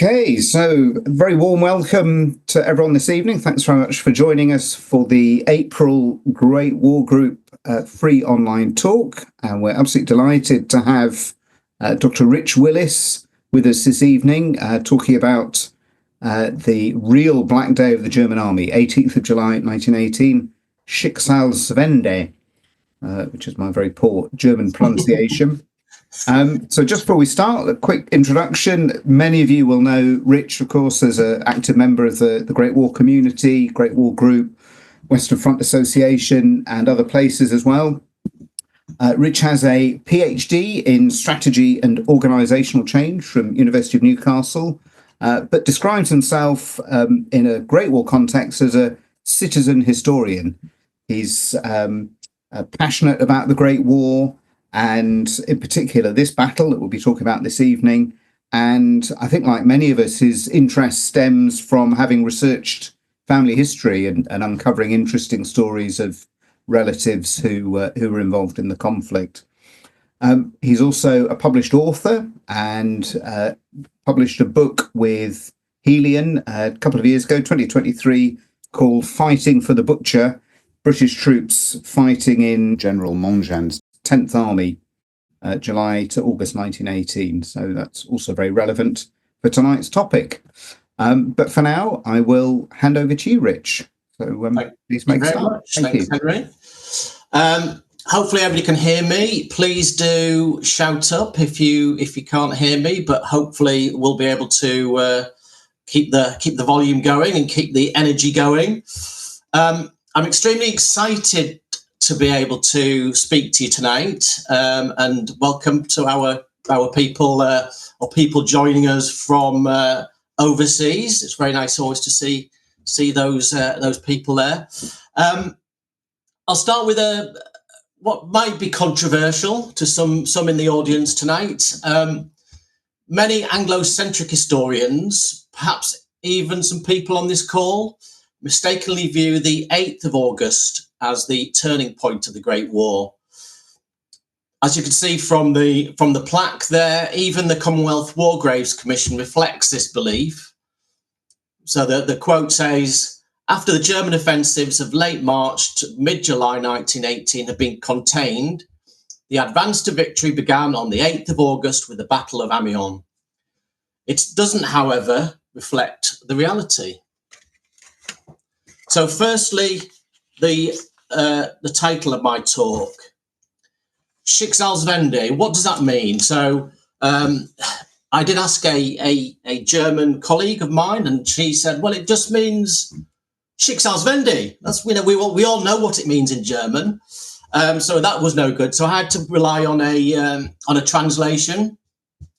Okay, so very warm welcome to everyone this evening. Thanks very much for joining us for the April Great War Group free online talk. And we're absolutely delighted to have Dr. Rich Willis with us this evening, talking about the real Black Day of the German Army, 18th of July, 1918, Schicksalswende, which is my very poor German pronunciation. So just before we start, a quick introduction. Many of you will know Rich, of course, as an active member of the Great War community, Great War Group, Western Front Association, and other places as well. Rich has a PhD in strategy and organisational change from University of Newcastle, but describes himself in a Great War context as a citizen historian. He's passionate about the Great War, and in particular this battle that we'll be talking about this evening. And I think, like many of us, his interest stems from having researched family history and uncovering interesting stories of relatives who were involved in the conflict. He's also a published author and published a book with Hillman a couple of years ago, 2023, called Fighting for the Butcher, British Troops Fighting in General Mongean's 10th Army, July to August 1918. So that's also very relevant for tonight's topic. But for now, I will hand over to you, Rich. So please make a start. Thanks, Henry. Hopefully everybody can hear me. Please do shout up if you can't hear me, but hopefully we'll be able to keep the volume going and keep the energy going. I'm extremely excited to be able to speak to you tonight, and welcome to our people or people joining us from overseas. It's very nice always to see those people there. I'll start with what might be controversial to some in the audience tonight. Many Anglo-centric historians, perhaps even some people on this call, mistakenly view the 8th of August as the turning point of the Great War. As you can see from the plaque there, even the Commonwealth War Graves Commission reflects this belief. So the quote says, "After the German offensives of late March to mid-July 1918 had been contained, the advance to victory began on the 8th of August with the Battle of Amiens. It doesn't, however, reflect the reality." So firstly, the title of my talk, Schicksalswende. What does that mean? So I did ask a German colleague of mine, and she said, "Well, it just means Schicksalswende." That's, we all know what it means in German. So that was no good. So I had to rely on a translation,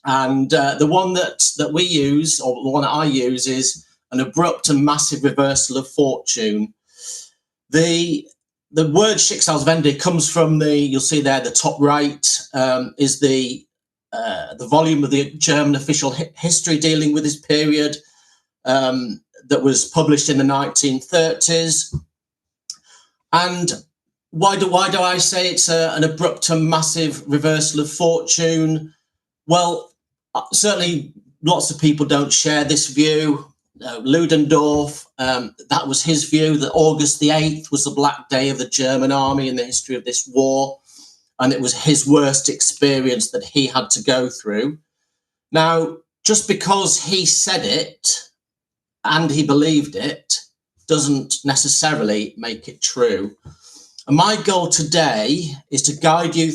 and the one that we use, or the one that I use, is an abrupt and massive reversal of fortune. The word Schicksalswende comes from you'll see there, the top right, is the volume of the German official history dealing with this period, that was published in the 1930s. And why do I say it's an abrupt and massive reversal of fortune? Well, certainly lots of people don't share this view. Ludendorff, that was his view, that August the 8th was the Black Day of the German Army in the history of this war, and it was his worst experience that he had to go through. Now, just because he said it and he believed it doesn't necessarily make it true. And my goal today is to guide you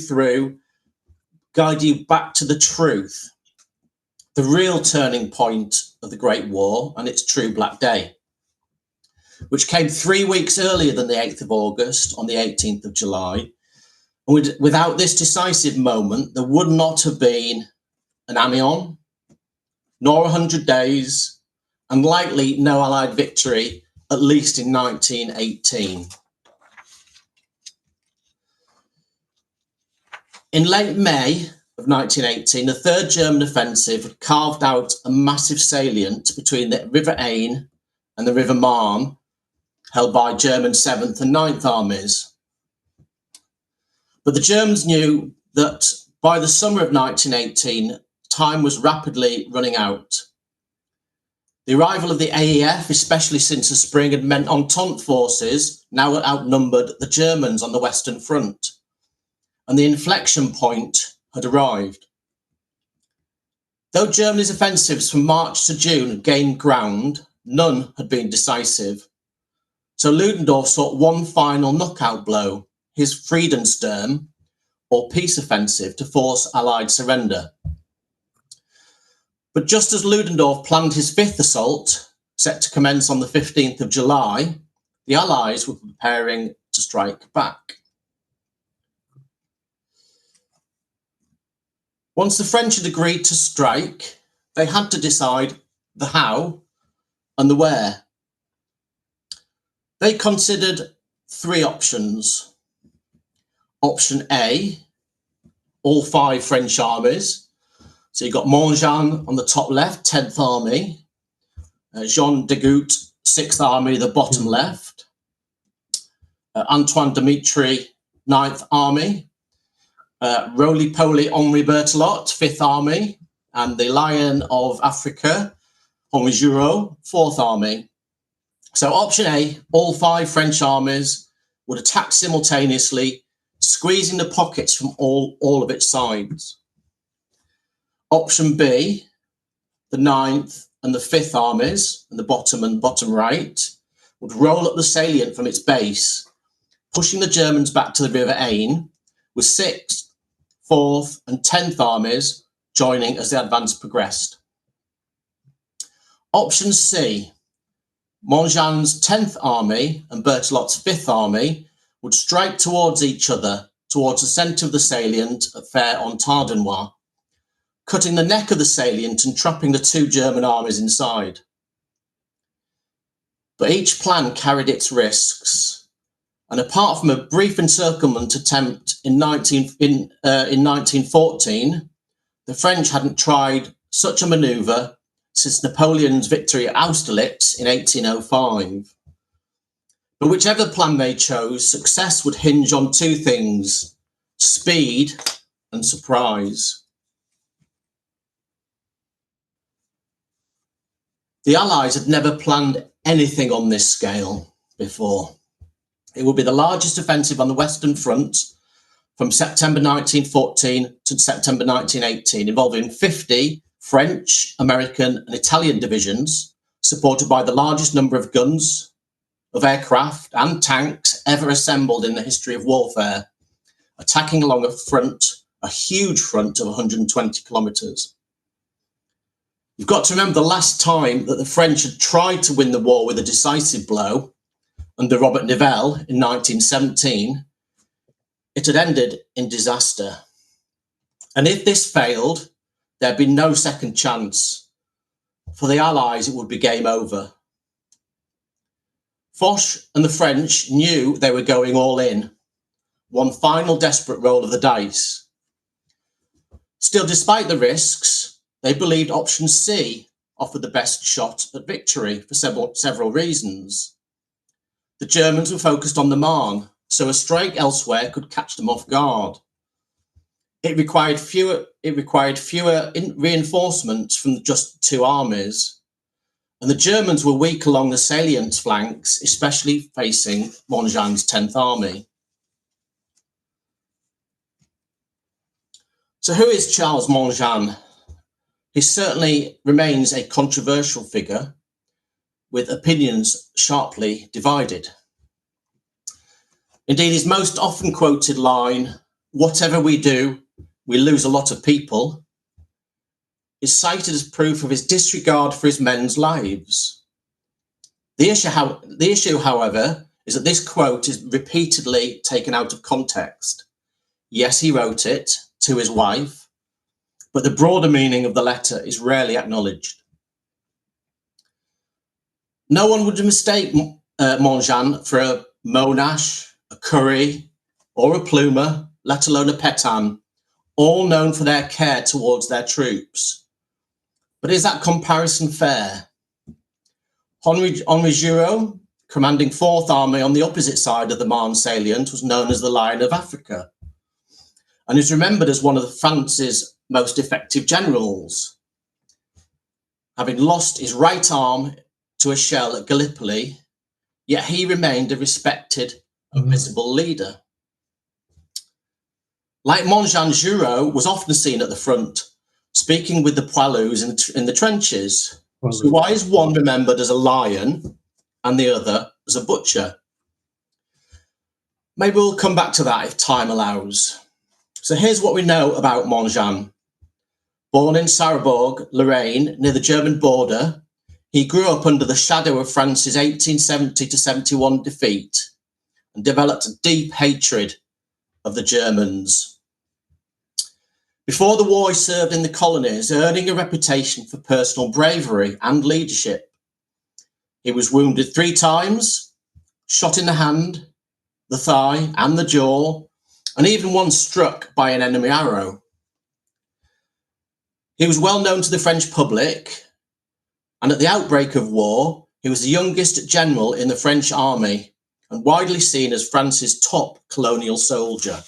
back to the truth, the real turning point of the Great War and its true Black Day, which came 3 weeks earlier than the 8th of August on the 18th of July. And without this decisive moment, there would not have been an Amiens, nor 100 days, and likely no Allied victory, at least in 1918. In late May of 1918, the Third German Offensive had carved out a massive salient between the River Aisne and the River Marne, held by German 7th and 9th Armies. But the Germans knew that by the summer of 1918, time was rapidly running out. The arrival of the AEF, especially since the spring, had meant Entente forces now outnumbered the Germans on the Western Front, and the inflection point had arrived. Though Germany's offensives from March to June gained ground, none had been decisive. So Ludendorff sought one final knockout blow, his Friedensturm, or peace offensive, to force Allied surrender. But just as Ludendorff planned his fifth assault, set to commence on the 15th of July, the Allies were preparing to strike back. Once the French had agreed to strike, they had to decide the how and the where. They considered three options. Option A, all 5 French armies. So you've got Montjean on the top left, 10th Army, Jean de Goutte, 6th Army, the bottom left, Antoine Dimitri, 9th Army, Roly-Poly Henri Berthelot, 5th Army, and the Lion of Africa, Henri Giraud, 4th Army. So option A, all 5 French armies would attack simultaneously, squeezing the pockets from all of its sides. Option B, the 9th and the 5th armies, and the bottom and bottom right, would roll up the salient from its base, pushing the Germans back to the River Aisne, with 6th, 4th and 10th armies joining as the advance progressed. Option C, Montjean's 10th Army and Berthelot's 5th Army would strike towards each other, towards the centre of the salient at Fère-en-Tardenois, cutting the neck of the salient and trapping the 2 German armies inside. But each plan carried its risks, and apart from a brief encirclement attempt in 1914, the French hadn't tried such a manoeuvre since Napoleon's victory at Austerlitz in 1805. But whichever plan they chose, success would hinge on 2 things: speed and surprise. The Allies had never planned anything on this scale before. It would be the largest offensive on the Western Front from September 1914 to September 1918, involving 50 French, American and Italian divisions, supported by the largest number of guns, of aircraft and tanks ever assembled in the history of warfare, attacking along a huge front of 120 kilometres. You've got to remember the last time that the French had tried to win the war with a decisive blow under Robert Nivelle in 1917, it had ended in disaster. And if this failed, there'd be no second chance. For the Allies, it would be game over. Foch and the French knew they were going all in, one final desperate roll of the dice. Still, despite the risks, they believed option C offered the best shot at victory for several reasons. The Germans were focused on the Marne, so a strike elsewhere could catch them off guard. It required fewer reinforcements from just 2 armies, and the Germans were weak along the salient flanks, especially facing Montjean's 10th Army. So who is Charles Montjean? He certainly remains a controversial figure, with opinions sharply divided. Indeed, his most often quoted line, "Whatever we do, we lose a lot of people," is cited as proof of his disregard for his men's lives. The issue, however, is that this quote is repeatedly taken out of context. Yes, he wrote it to his wife, but the broader meaning of the letter is rarely acknowledged. No one would mistake Montjean for a Monash, a Curry, or a Plumer, let alone a Pétain, all known for their care towards their troops. But is that comparison fair? Henri Giraud, commanding 4th Army on the opposite side of the Marne salient, was known as the Lion of Africa, and is remembered as one of France's most effective generals. having lost his right arm to a shell at Gallipoli, yet he remained a respected and visible leader. Like Montjean, Giraud was often seen at the front, speaking with the poilus in the trenches. So why is one remembered as a lion and the other as a butcher? Maybe we'll come back to that if time allows. So here's what we know about Montjean. Born in Sarrebourg, Lorraine, near the German border, he grew up under the shadow of France's 1870-71 defeat and developed a deep hatred of the Germans. Before the war, he served in the colonies, earning a reputation for personal bravery and leadership. He was wounded 3 times, shot in the hand, the thigh and the jaw, and even once struck by an enemy arrow. He was well known to the French public, and at the outbreak of war, he was the youngest general in the French army and widely seen as France's top colonial soldier.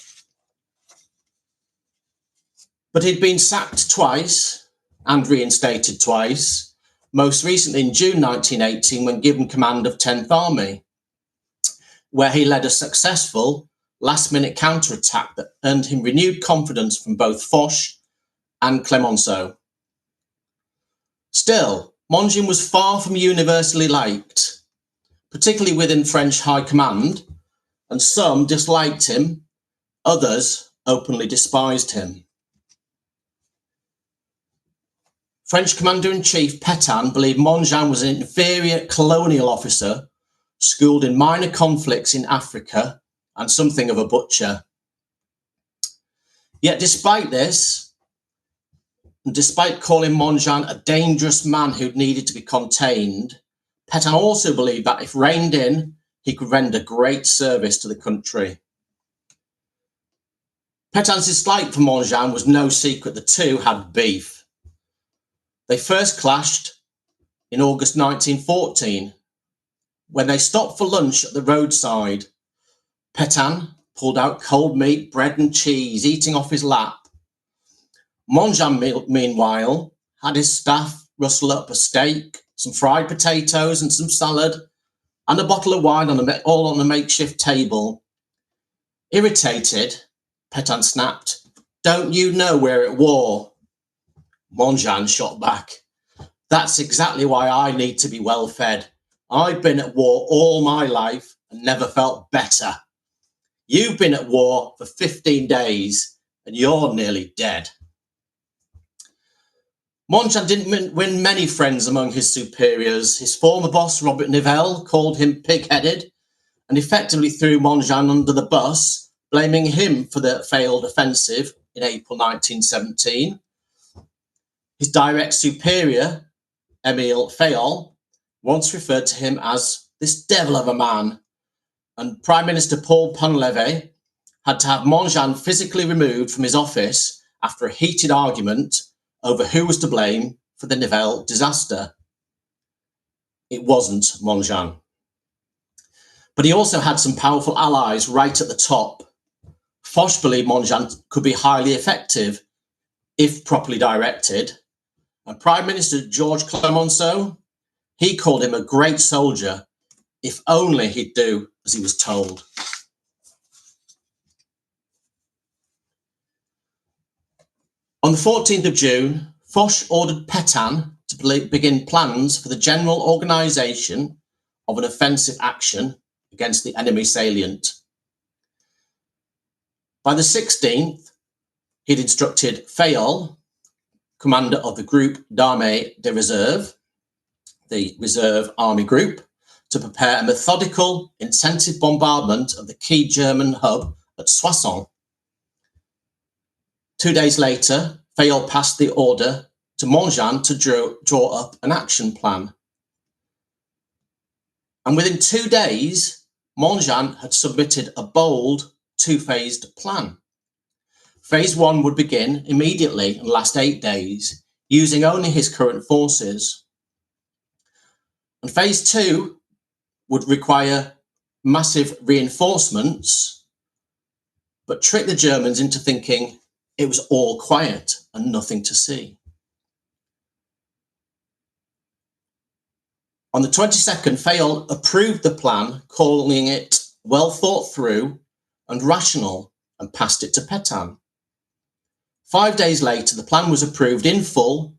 But he'd been sacked twice and reinstated twice, most recently in June 1918 when given command of 10th Army, where he led a successful last-minute counterattack that earned him renewed confidence from both Foch and Clemenceau. Still, Montjean was far from universally liked, particularly within French high command, and some disliked him, others openly despised him. French Commander-in-Chief Pétain believed Montjean was an inferior colonial officer, schooled in minor conflicts in Africa, and something of a butcher. Yet despite this, and despite calling Montjean a dangerous man who needed to be contained, Pétain also believed that if reined in, he could render great service to the country. Pétain's dislike for Montjean was no secret. The two had beef. They first clashed in August 1914, when they stopped for lunch at the roadside. Pétain pulled out cold meat, bread and cheese, eating off his lap. Montjean, meanwhile, had his staff rustle up a steak, some fried potatoes and some salad, and a bottle of wine all on a makeshift table. Irritated, Pétain snapped, "Don't you know we're at war?" Montjean shot back, "That's exactly why I need to be well fed. I've been at war all my life and never felt better. You've been at war for 15 days and you're nearly dead." Montjean didn't win many friends among his superiors. His former boss, Robert Nivelle, called him pig-headed and effectively threw Montjean under the bus, blaming him for the failed offensive in April 1917. His direct superior, Émile Fayolle, once referred to him as this devil of a man, and Prime Minister Paul Ponlevy had to have Montjean physically removed from his office after a heated argument over who was to blame for the Nivelle disaster. It wasn't Montjean. But he also had some powerful allies right at the top. Foch believed Montjean could be highly effective if properly directed, and Prime Minister Georges Clemenceau, he called him a great soldier, if only he'd do as he was told. On the 14th of June, Foch ordered Pétain to begin plans for the general organisation of an offensive action against the enemy salient. By the 16th, he'd instructed Fayolle, commander of the Groupe d'Armée de Réserve, the reserve army group, to prepare a methodical, intensive bombardment of the key German hub at Soissons. 2 days later, Fayolle passed the order to Montjean to draw up an action plan. And within 2 days, Montjean had submitted a bold 2-phased plan. Phase 1 would begin immediately and last 8 days, using only his current forces. And Phase 2 would require massive reinforcements, but trick the Germans into thinking it was all quiet and nothing to see. On the 22nd, Fayolle approved the plan, calling it well thought through and rational, and passed it to Pétain. 5 days later, the plan was approved in full,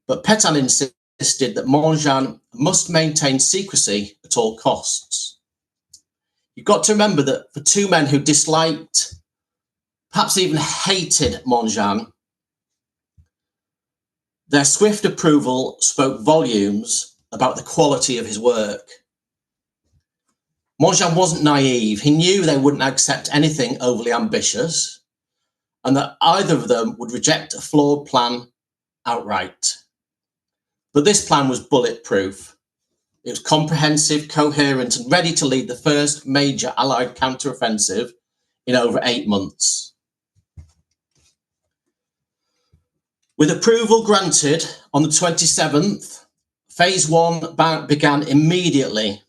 but Pétain insisted that Montjean must maintain secrecy at all costs. You've got to remember that for two men who disliked, perhaps even hated Montjean, their swift approval spoke volumes about the quality of his work. Montjean wasn't naive. He knew they wouldn't accept anything overly ambitious, and that either of them would reject a flawed plan outright. But this plan was bulletproof. It was comprehensive, coherent, and ready to lead the first major Allied counteroffensive in over 8 months. With approval granted on the 27th, Phase 1 began immediately.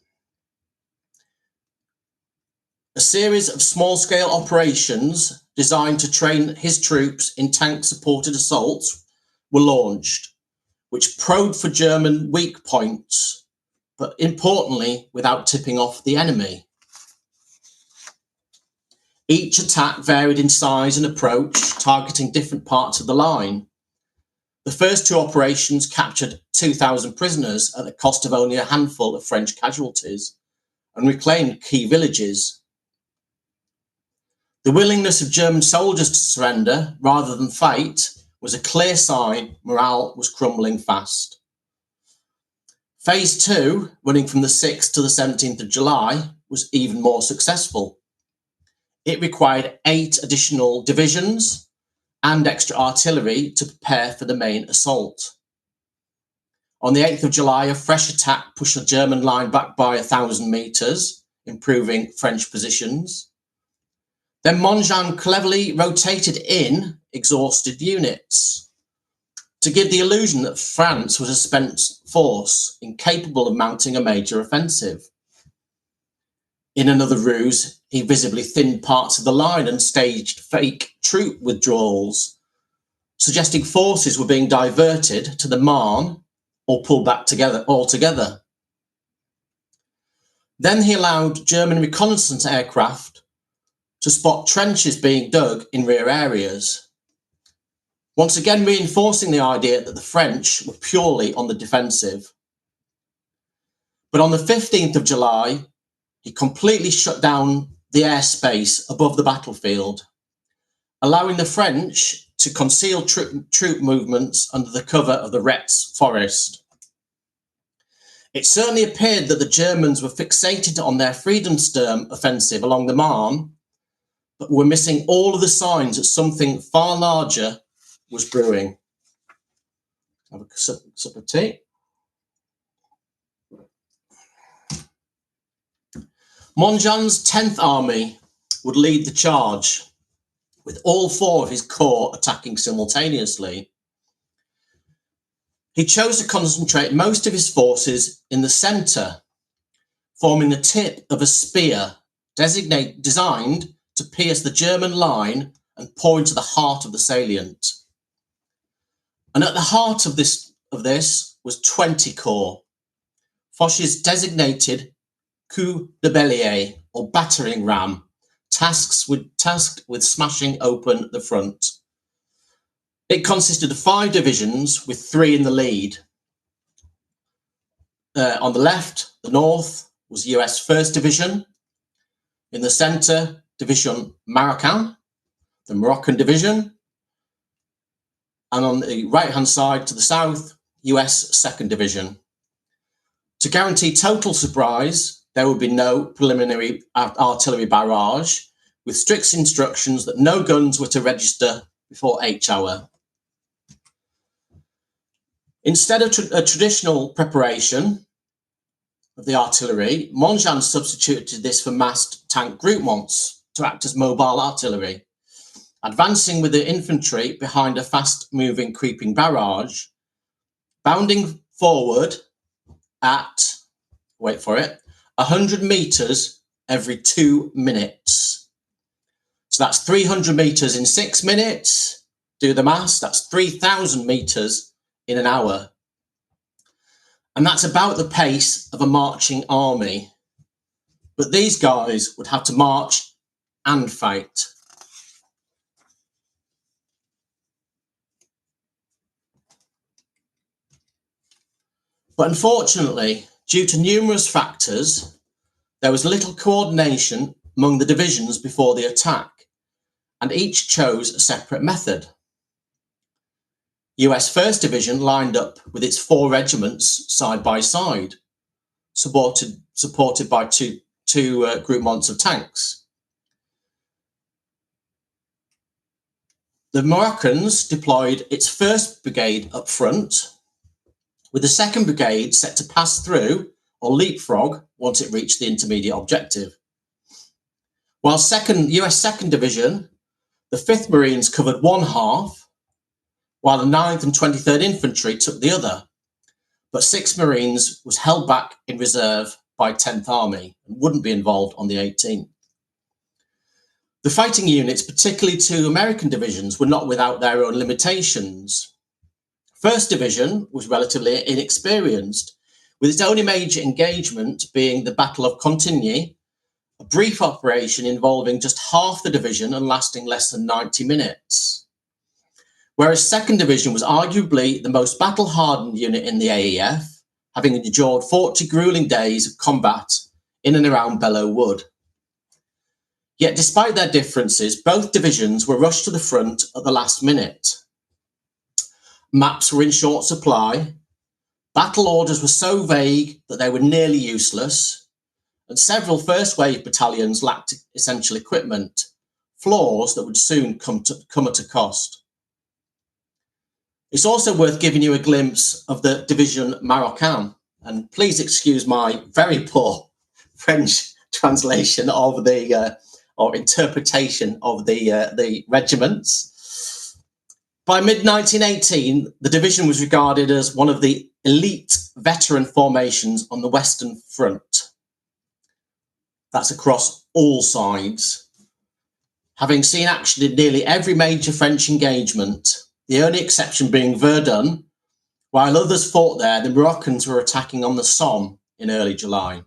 A series of small-scale operations designed to train his troops in tank-supported assaults were launched, which probed for German weak points, but importantly, without tipping off the enemy. Each attack varied in size and approach, targeting different parts of the line. The first two operations captured 2,000 prisoners at the cost of only a handful of French casualties and reclaimed key villages. The willingness of German soldiers to surrender rather than fight was a clear sign morale was crumbling fast. Phase 2, running from the 6th to the 17th of July, was even more successful. It required 8 additional divisions and extra artillery to prepare for the main assault. On the 8th of July, a fresh attack pushed the German line back by 1,000 metres, improving French positions. Then Montjean cleverly rotated in exhausted units to give the illusion that France was a spent force incapable of mounting a major offensive. In another ruse, he visibly thinned parts of the line and staged fake troop withdrawals, suggesting forces were being diverted to the Marne or pulled back together altogether. Then he allowed German reconnaissance aircraft to spot trenches being dug in rear areas, once again reinforcing the idea that the French were purely on the defensive. But on the 15th of July, he completely shut down the airspace above the battlefield, allowing the French to conceal troop movements under the cover of the Retz forest. It certainly appeared that the Germans were fixated on their Friedenssturm offensive along the Marne, but were missing all of the signs that something far larger was brewing. Have a sip of tea. Montjean's 10th Army would lead the charge, with all 4 of his corps attacking simultaneously. He chose to concentrate most of his forces in the centre, forming the tip of a spear designed to pierce the German line and pour into the heart of the salient. And at the heart of this was 20 corps, Foch's designated coup de bélier, or battering ram, tasked with smashing open the front. It consisted of 5 divisions with 3 in the lead. On the left, the north, was US 1st Division. In the centre, Division Marocain, the Moroccan division. And on the right-hand side to the south, US 2nd Division. To guarantee total surprise, there would be no preliminary artillery barrage, with strict instructions that no guns were to register before H hour. Instead of a traditional preparation of the artillery, Montjean substituted this for massed tank groupements to act as mobile artillery, advancing with the infantry behind a fast-moving creeping barrage, bounding forward at, wait for it, 100 metres every 2 minutes. So that's 300 metres in 6 minutes. Do the maths, that's 3,000 metres in an hour. And that's about the pace of a marching army. But these guys would have to march and fight. But unfortunately, due to numerous factors, there was little coordination among the divisions before the attack, and each chose a separate method. US 1st Division lined up with its 4 regiments side by side, supported by two groupements of tanks. The Moroccans deployed its 1st Brigade up front, with the 2nd Brigade set to pass through or leapfrog once it reached the intermediate objective. While US 2nd Division, the 5th Marines covered one half, while the 9th and 23rd Infantry took the other, but 6th Marines was held back in reserve by 10th Army and wouldn't be involved on the 18th. The fighting units, particularly 2 American divisions, were not without their own limitations. 1st Division was relatively inexperienced, with its only major engagement being the Battle of Contigny, a brief operation involving just half the division and lasting less than 90 minutes. Whereas 2nd Division was arguably the most battle-hardened unit in the AEF, having endured 40 grueling days of combat in and around Belleau Wood. Yet despite their differences, both divisions were rushed to the front at the last minute. Maps were in short supply, battle orders were so vague that they were nearly useless, and several first wave battalions lacked essential equipment, flaws that would soon come at a cost. It's also worth giving you a glimpse of the Division Marocain, and please excuse my very poor French translation of the or interpretation of the regiments. By mid-1918, the division was regarded as one of the elite veteran formations on the Western Front. That's across all sides. Having seen action in nearly every major French engagement, the only exception being Verdun, while others fought there, the Moroccans were attacking on the Somme in early July.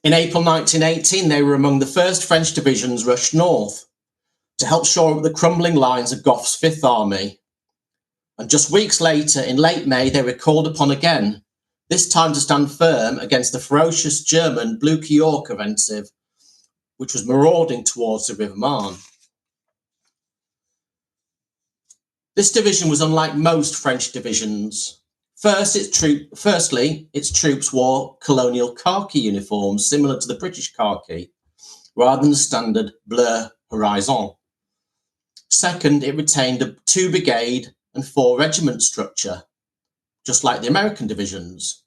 In April 1918, they were among the first French divisions rushed north to help shore up the crumbling lines of Gough's 5th Army. And just weeks later, in late May, they were called upon again, this time to stand firm against the ferocious German Blucher offensive, which was marauding towards the River Marne. This division was unlike most French divisions. Firstly, its troops wore colonial khaki uniforms similar to the British khaki, rather than the standard bleu horizon. Second, it retained a 2 brigade and 4 regiment structure, just like the American divisions,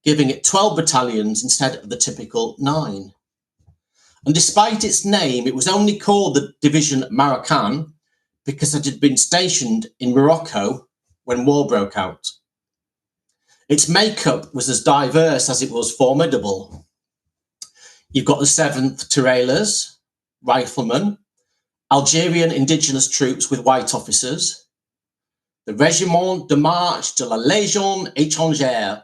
giving it 12 battalions instead of the typical 9. And despite its name, it was only called the Division Marocain because it had been stationed in Morocco when war broke out. Its makeup was as diverse as it was formidable. You've got the 7th Tirailleurs, riflemen, Algerian indigenous troops with white officers, the Régiment de Marche de la Légion étrangère,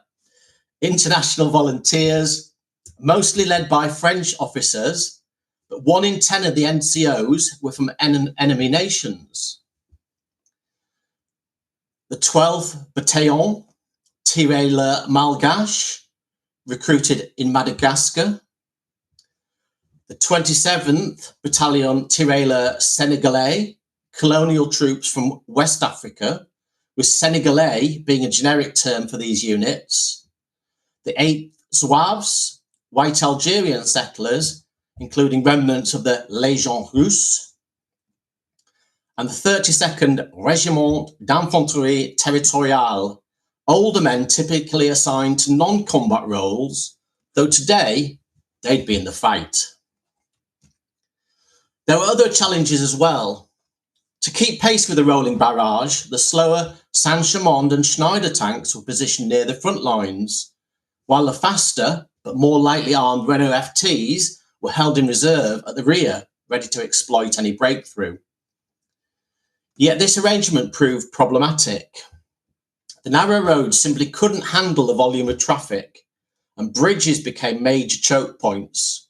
international volunteers, mostly led by French officers, but 1 in 10 of the NCOs were from enemy nations. The 12th Bataillon, Tirailleurs Malgaches, recruited in Madagascar. The 27th Battalion Tirailleurs Senegalais, colonial troops from West Africa, with Senegalais being a generic term for these units. The 8th Zouaves, white Algerian settlers, including remnants of the Légion Russe. And the 32nd Régiment d'Infanterie Territoriale, older men typically assigned to non-combat roles, though today they'd be in the fight. There were other challenges as well. To keep pace with the rolling barrage, the slower Saint-Chamond and Schneider tanks were positioned near the front lines, while the faster but more lightly armed Renault FTs were held in reserve at the rear, ready to exploit any breakthrough. Yet this arrangement proved problematic. The narrow roads simply couldn't handle the volume of traffic, and bridges became major choke points,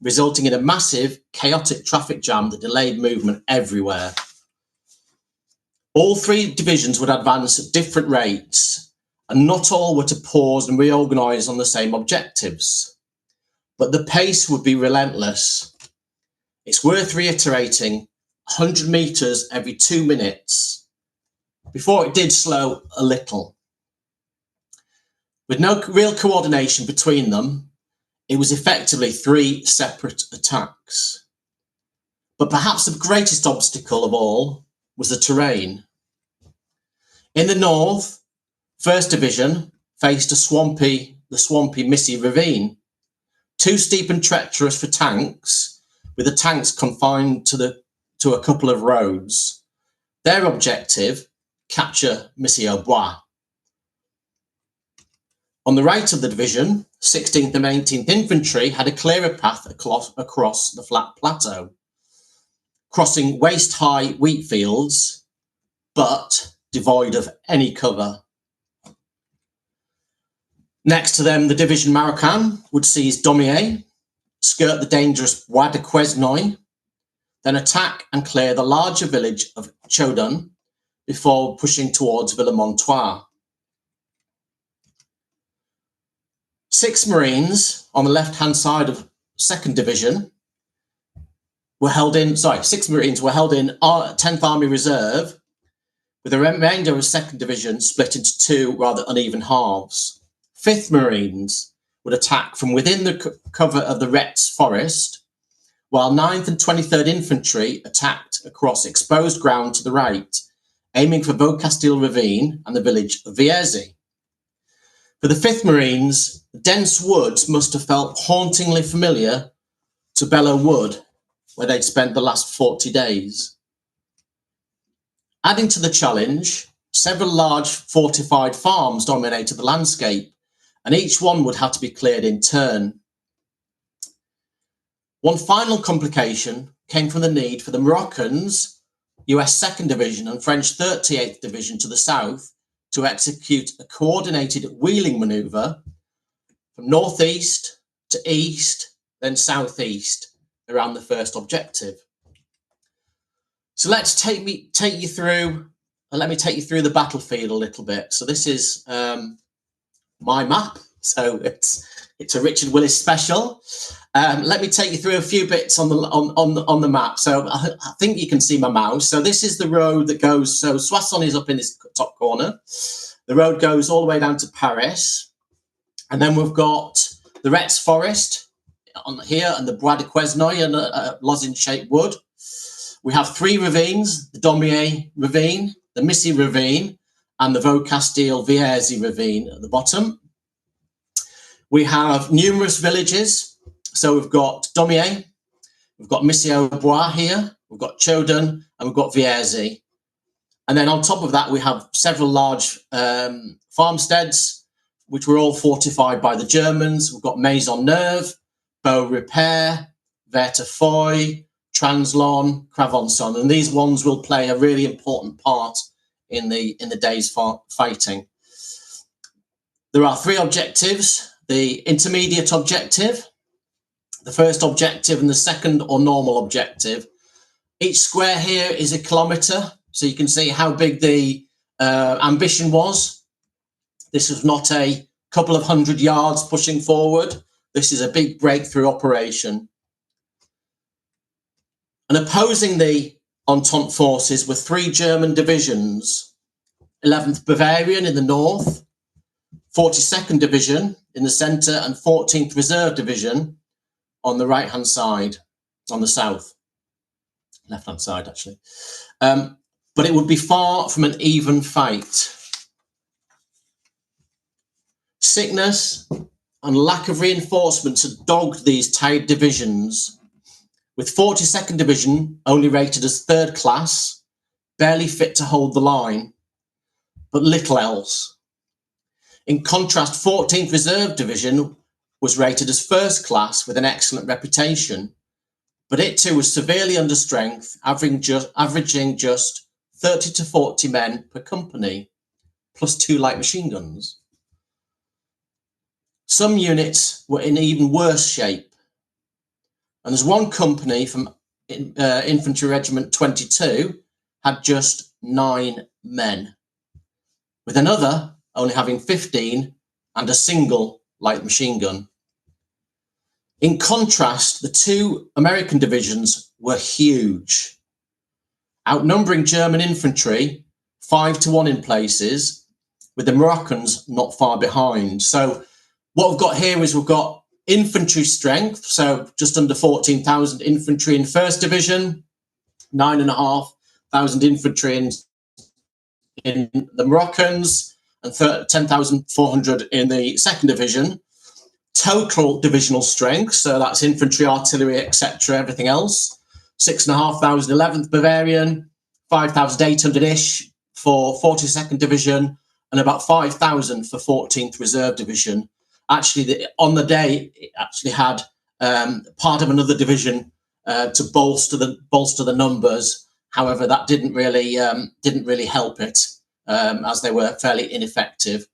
resulting in a massive, chaotic traffic jam that delayed movement everywhere. All three divisions would advance at different rates, and not all were to pause and reorganise on the same objectives. But the pace would be relentless. It's worth reiterating, 100 metres every 2 minutes, before it did slow a little. With no real coordination between them, it was effectively 3 separate attacks. But perhaps the greatest obstacle of all was the terrain. In the north, 1st Division faced the swampy Missy Ravine, too steep and treacherous for tanks, with the tanks confined to a couple of roads. Their objective, capture Missy au Bois. On the right of the division, 16th and 18th Infantry had a clearer path across the flat plateau, crossing waist-high wheat fields, but devoid of any cover. Next to them, the Division Marocain would seize Daumier, skirt the dangerous Bois de Quesnoy, then attack and clear the larger village of Chaudun before pushing towards Villemontois. 6 Marines on the left-hand side of 2nd Division were held in, 6 Marines were held in 10th Army Reserve, with the remainder of 2nd Division split into 2 rather uneven halves. 5th Marines would attack from within the cover of the Retz Forest, while 9th and 23rd Infantry attacked across exposed ground to the right, aiming for Beaucastel Ravine and the village of Vierzy. For the 5th Marines, dense woods must have felt hauntingly familiar to Belleau Wood, where they'd spent the last 40 days. Adding to the challenge, several large fortified farms dominated the landscape, and each one would have to be cleared in turn. One final complication came from the need for the Moroccans, US 2nd Division and French 38th Division to the south, to execute a coordinated wheeling manoeuvre from northeast to east, then southeast around the first objective. So let me take you through the battlefield a little bit. So this is my map. So it's a Richard Willis special. Let me take you through a few bits on the map. So I think you can see my mouse. So this is the road that goes. So Soissons is up in this top corner. The road goes all the way down to Paris, and then we've got the Retz Forest on here and the Bois de Quesnoy and a lozenge-shaped wood. We have 3 ravines: the Daumier Ravine, the Missy Ravine, and the Beaucastel Vierzy Ravine at the bottom. We have numerous villages. So we've got Daumier, we've got Missy au Bois here, we've got Chaudun, and we've got Vierzy. And then on top of that, we have several large farmsteads, which were all fortified by the Germans. We've got Maisonneuve, Beaurepaire, Vertefeuille, Translon, Cravenson, and these ones will play a really important part in the day's fighting. There are 3 objectives: the intermediate objective, the first objective, and the second or normal objective. Each square here is a kilometre, so you can see how big the ambition was. This was not a couple of 100 yards pushing forward. This is a big breakthrough operation. And opposing the Entente forces were 3 German divisions: 11th Bavarian in the north, 42nd Division in the centre, and 14th Reserve Division on the right-hand side, on the south, left-hand side actually. But it would be far from an even fight. Sickness and lack of reinforcements had dogged these tired divisions, with 42nd Division only rated as 3rd class, barely fit to hold the line, but little else. In contrast, 14th Reserve Division was rated as 1st class with an excellent reputation, but it too was severely under strength, averaging just 30 to 40 men per company, plus 2 light machine guns. Some units were in even worse shape. And there's one company from Infantry Regiment 22 had just 9 men, with another only having 15 and a single light machine gun. In contrast, the 2 American divisions were huge, outnumbering German infantry 5-1 in places, with the Moroccans not far behind. So what we've got here is we've got infantry strength, so just under 14,000 infantry in 1st Division, 9,500 infantry in the Moroccans, and 10,400 in the 2nd Division. Total divisional strength, so that's infantry, artillery, etc., everything else, 6,500 11th Bavarian, 5,800-ish for 42nd Division, and about 5,000 for 14th Reserve Division. Actually, on the day, it actually had part of another division to bolster the numbers. However, that didn't really help it, as they were fairly ineffective.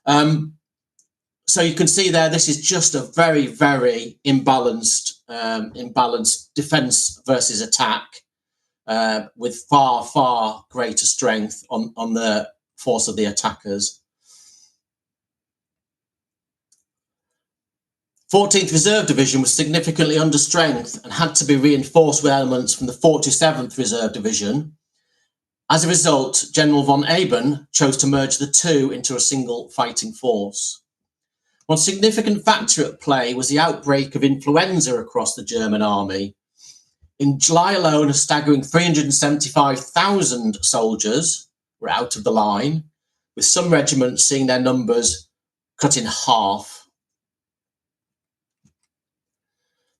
So you can see there, this is just a very, very imbalanced defence versus attack, with far, far greater strength on the force of the attackers. 14th Reserve Division was significantly under strength and had to be reinforced with elements from the 47th Reserve Division. As a result, General von Eben chose to merge the 2 into a single fighting force. One significant factor at play was the outbreak of influenza across the German army. In July alone, a staggering 375,000 soldiers were out of the line, with some regiments seeing their numbers cut in half.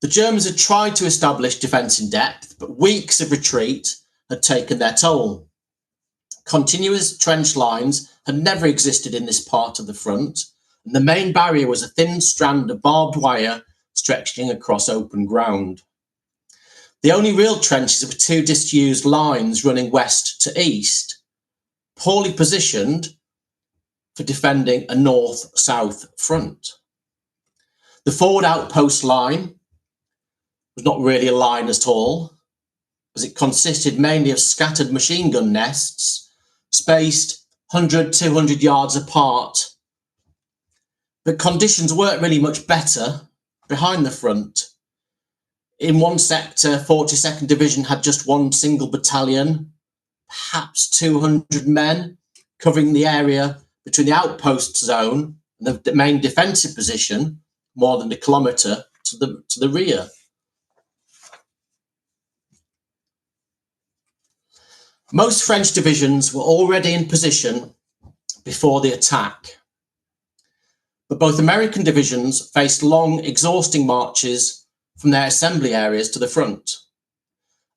The Germans had tried to establish defence in depth, but weeks of retreat had taken their toll. Continuous trench lines had never existed in this part of the front, and the main barrier was a thin strand of barbed wire stretching across open ground. The only real trenches were 2 disused lines running west to east, poorly positioned for defending a north-south front. The forward outpost line was not really a line at all, as it consisted mainly of scattered machine gun nests, spaced 100, 200 yards apart. But conditions weren't really much better behind the front. In one sector, 42nd Division had just 1 single battalion, perhaps 200 men, covering the area between the outpost zone and the main defensive position, more than a kilometre to the rear. Most French divisions were already in position before the attack, but both American divisions faced long, exhausting marches from their assembly areas to the front.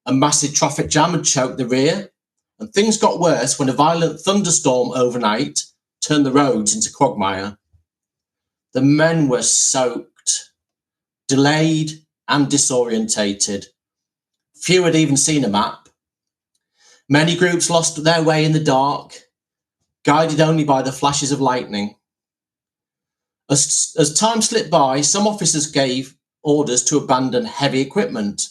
A massive traffic jam had choked the rear, and things got worse when a violent thunderstorm overnight turned the roads into quagmire. The men were soaked, delayed, and disorientated. Few had even seen a map. Many groups lost their way in the dark, guided only by the flashes of lightning. As time slipped by, some officers gave orders to abandon heavy equipment,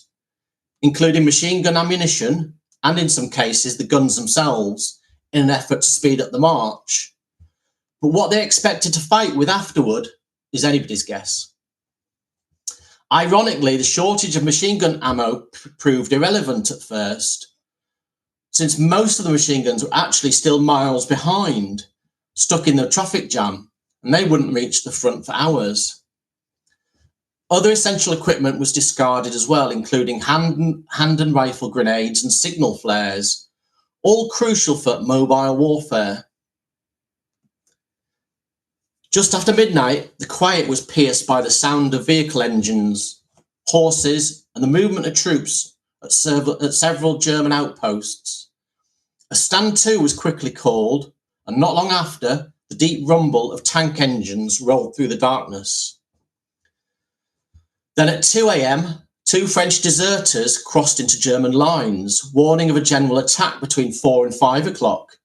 including machine gun ammunition and, in some cases, the guns themselves, in an effort to speed up the march. But what they expected to fight with afterward is anybody's guess. Ironically, the shortage of machine gun ammo proved irrelevant at first, since most of the machine guns were actually still miles behind, stuck in the traffic jam, and they wouldn't reach the front for hours. Other essential equipment was discarded as well, including hand and rifle grenades and signal flares, all crucial for mobile warfare. Just after midnight, the quiet was pierced by the sound of vehicle engines, horses, and the movement of troops at several German outposts. A stand to was quickly called, and not long after, the deep rumble of tank engines rolled through the darkness. Then at 2 a.m, 2 French deserters crossed into German lines, warning of a general attack between 4 and 5 o'clock.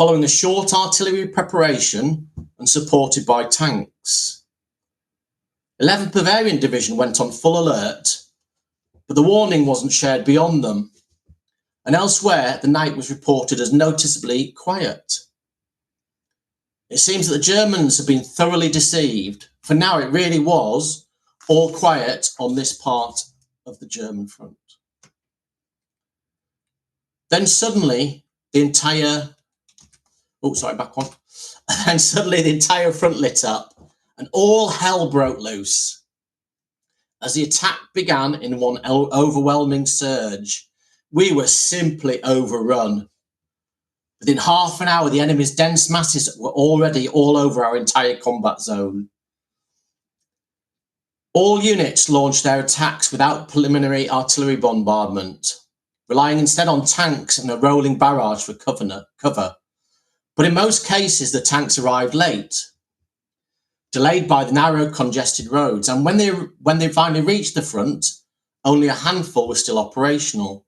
following a short artillery preparation and supported by tanks. 11th Bavarian Division went on full alert, but the warning wasn't shared beyond them, and elsewhere the night was reported as noticeably quiet. It seems that the Germans have been thoroughly deceived, for now it really was all quiet on this part of the German front. Then suddenly the entire Then suddenly the entire front lit up and all hell broke loose. As the attack began in one overwhelming surge, we were simply overrun. Within half an hour, the enemy's dense masses were already all over our entire combat zone. All units launched their attacks without preliminary artillery bombardment, relying instead on tanks and a rolling barrage for cover. But in most cases, the tanks arrived late, delayed by the narrow, congested roads, and when they finally reached the front, only a handful were still operational.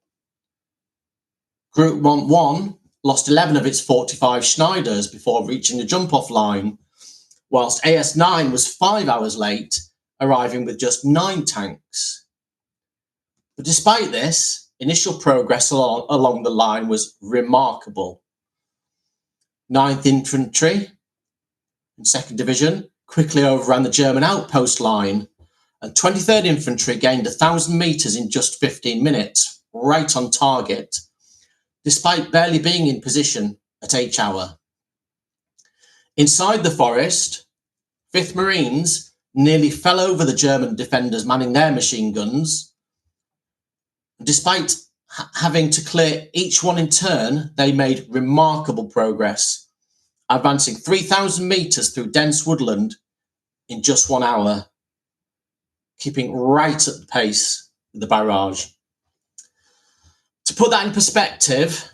Group 1 lost 11 of its 45 Schneiders before reaching the jump-off line, whilst AS9 was 5 hours late, arriving with just 9 tanks. But despite this, initial progress along the line was remarkable. 9th Infantry and 2nd Division quickly overran the German outpost line, and 23rd Infantry gained 1,000 metres in just 15 minutes, right on target, despite barely being in position at H-hour. Inside the forest, 5th Marines nearly fell over the German defenders manning their machine guns. Despite having to clear each one in turn, they made remarkable progress, advancing 3,000 metres through dense woodland in just 1 hour, keeping right at the pace of the barrage. To put that in perspective,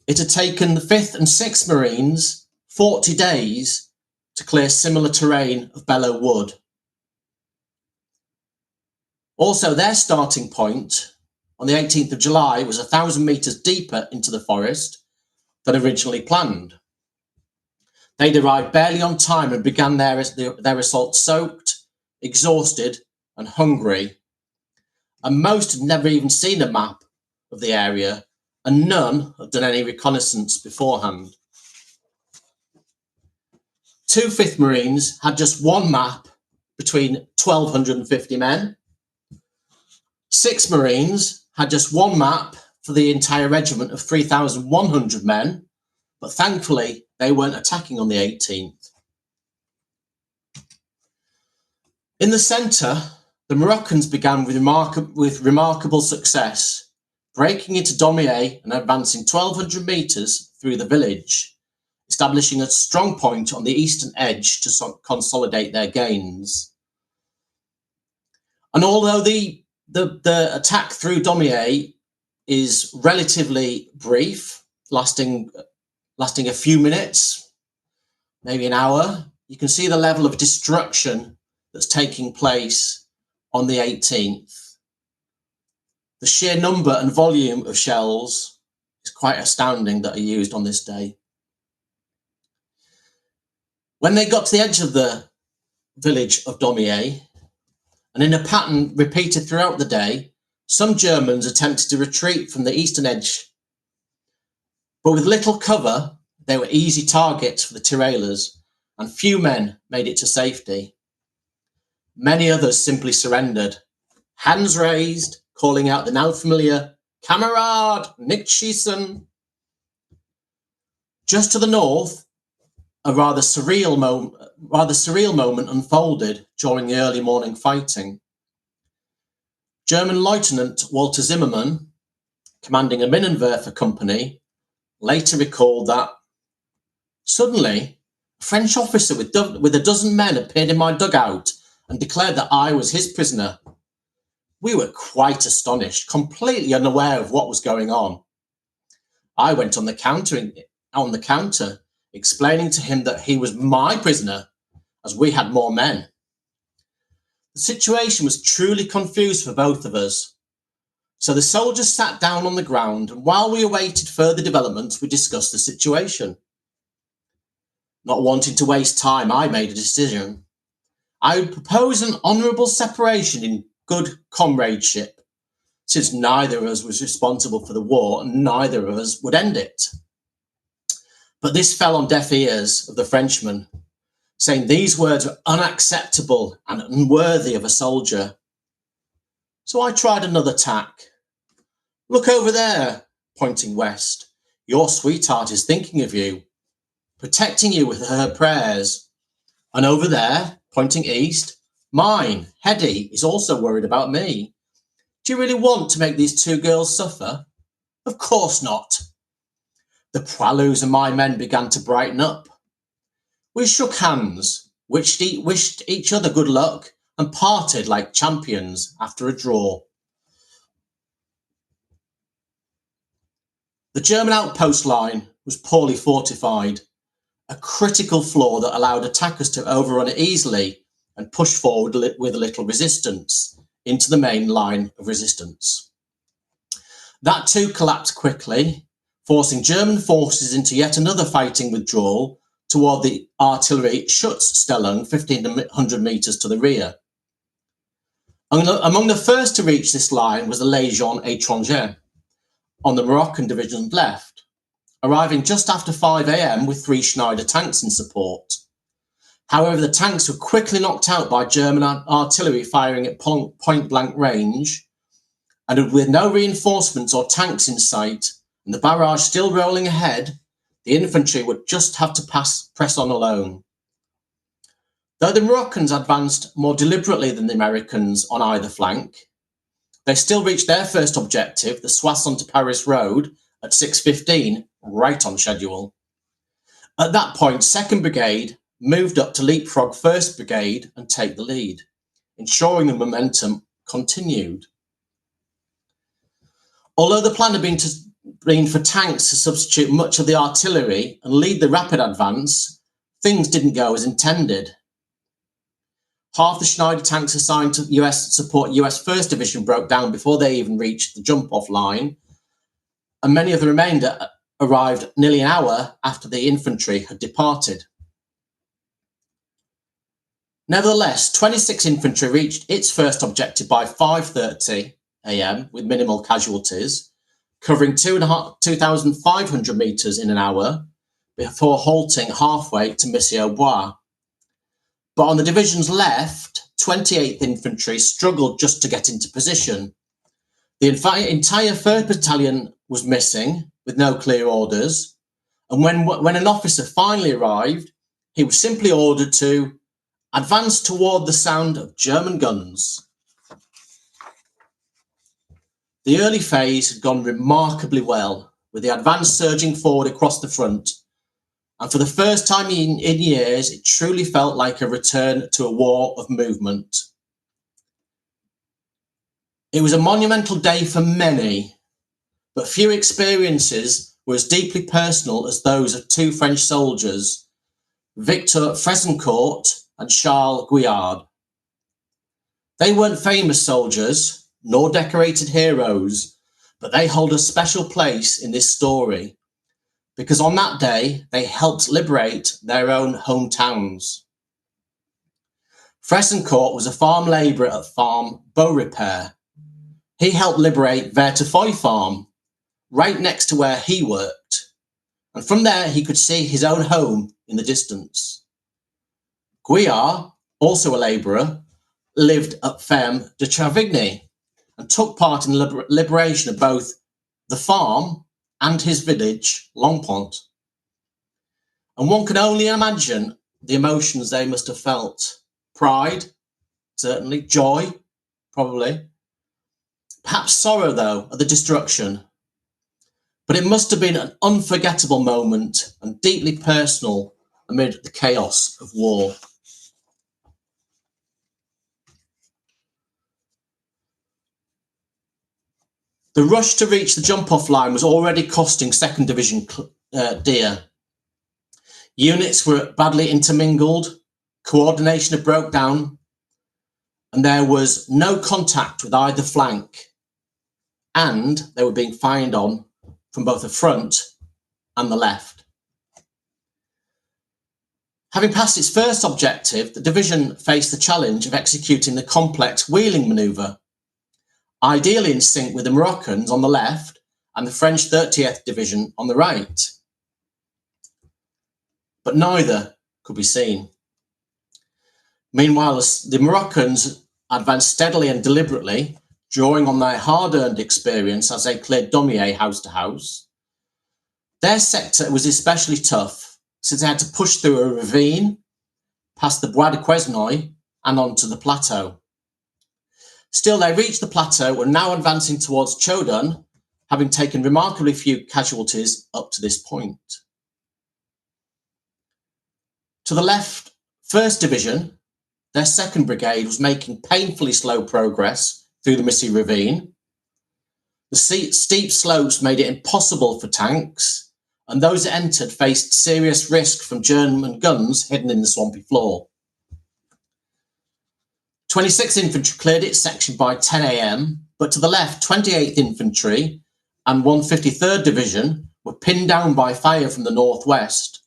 it had taken the 5th and 6th Marines 40 days to clear similar terrain of Belleau Wood. Also, their starting point on the 18th of July was 1,000 metres deeper into the forest than originally planned. They'd arrived barely on time and began their assault soaked, exhausted and hungry, and most had never even seen a map of the area, and none had done any reconnaissance beforehand. 2 5th Marines had just one map between 1,250 men. 6 Marines had just one map for the entire regiment of 3,100 men, but thankfully they weren't attacking on the 18th. In the centre, the Moroccans began with remarkable success, breaking into Daumier and advancing 1,200 metres through the village, establishing a strong point on the eastern edge to consolidate their gains. And although the attack through Daumier is relatively brief, lasting a few minutes, maybe an hour, you can see the level of destruction that's taking place on the 18th. The sheer number and volume of shells is quite astounding that are used on this day. When they got to the edge of the village of Daumier, and in a pattern repeated throughout the day, some Germans attempted to retreat from the eastern edge, but with little cover, they were easy targets for the tirailleurs, and few men made it to safety. Many others simply surrendered, hands raised, calling out the now familiar "Kamerad, nicht schießen." Just to the north, a rather surreal moment unfolded during the early morning fighting. German Lieutenant Walter Zimmermann, commanding a Minenwerfer company, later recalled that suddenly a French officer with a dozen men appeared in my dugout and declared that I was his prisoner. We were quite astonished, completely unaware of what was going on. I went on the counter, explaining to him that he was my prisoner, as we had more men. The situation was truly confused for both of us. So the soldiers sat down on the ground, and while we awaited further developments, we discussed the situation. Not wanting to waste time, I made a decision. I would propose an honourable separation in good comradeship, since neither of us was responsible for the war and neither of us would end it. But this fell on deaf ears of the Frenchman, saying these words were unacceptable and unworthy of a soldier. So I tried another tack. Look over there, pointing west. Your sweetheart is thinking of you, protecting you with her prayers. And over there, pointing east, mine, Hetty, is also worried about me. Do you really want to make these two girls suffer? Of course not. The poilus and my men began to brighten up. We shook hands, wished each other good luck, and parted like champions after a draw. The German outpost line was poorly fortified, a critical flaw that allowed attackers to overrun it easily and push forward with little resistance into the main line of resistance. That too collapsed quickly, forcing German forces into yet another fighting withdrawal toward the artillery Schutzstellung 1,500 metres to the rear. Among the first to reach this line was the Légion Étrangère on the Moroccan division's left, arriving just after 5 a.m. with 3 Schneider tanks in support. However, the tanks were quickly knocked out by German artillery firing at point-blank range, and with no reinforcements or tanks in sight, and the barrage still rolling ahead, the infantry would just have to press on alone. Though the Moroccans advanced more deliberately than the Americans on either flank, they still reached their first objective, the Soissons to Paris road, at 6:15, right on schedule. At that point, 2nd Brigade moved up to leapfrog 1st Brigade and take the lead, ensuring the momentum continued. Although the plan had been for tanks to substitute much of the artillery and lead the rapid advance, things didn't go as intended. Half the Schneider tanks assigned to support US 1st Division broke down before they even reached the jump-off line, and many of the remainder arrived nearly an hour after the infantry had departed. Nevertheless, 26 infantry reached its first objective by 5:30 a.m. with minimal casualties, covering 2,500 metres in an hour before halting halfway to Mission-au-Bois. But on the division's left, 28th Infantry struggled just to get into position. The entire 3rd Battalion was missing, with no clear orders, and when an officer finally arrived, he was simply ordered to advance toward the sound of German guns. The early phase had gone remarkably well, with the advance surging forward across the front, and for the first time in years, it truly felt like a return to a war of movement. It was a monumental day for many, but few experiences were as deeply personal as those of 2 French soldiers, Victor Fresencourt and Charles Guyard. They weren't famous soldiers, nor decorated heroes, but they hold a special place in this story, because on that day, they helped liberate their own hometowns. Fresencourt was a farm labourer at farm Beaurepaire. He helped liberate Vertefeuille farm, right next to where he worked, and from there he could see his own home in the distance. Guyard, also a labourer, lived at Ferme de Travigny and took part in the liberation of both the farm and his village, Longpont. And one can only imagine the emotions they must have felt. Pride, certainly. Joy, probably. Perhaps sorrow, though, at the destruction. But it must have been an unforgettable moment and deeply personal amid the chaos of war. The rush to reach the jump-off line was already costing 2nd Division dear. Units were badly intermingled, coordination had broke down, and there was no contact with either flank, and they were being fired on from both the front and the left. Having passed its first objective, the division faced the challenge of executing the complex wheeling manoeuvre, ideally in sync with the Moroccans on the left and the French 30th Division on the right. But neither could be seen. Meanwhile, the Moroccans advanced steadily and deliberately, drawing on their hard-earned experience as they cleared Daumier house to house. Their sector was especially tough, since they had to push through a ravine, past the Bois de Quesnoy, and onto the plateau. Still, they reached the plateau and were now advancing towards Chodun, having taken remarkably few casualties up to this point. To the left, 1st Division, their 2nd Brigade was making painfully slow progress through the Missy Ravine. The steep slopes made it impossible for tanks, and those that entered faced serious risk from German guns hidden in the swampy floor. 26th Infantry cleared its section by 10 a.m, but to the left, 28th Infantry and 153rd Division were pinned down by fire from the northwest,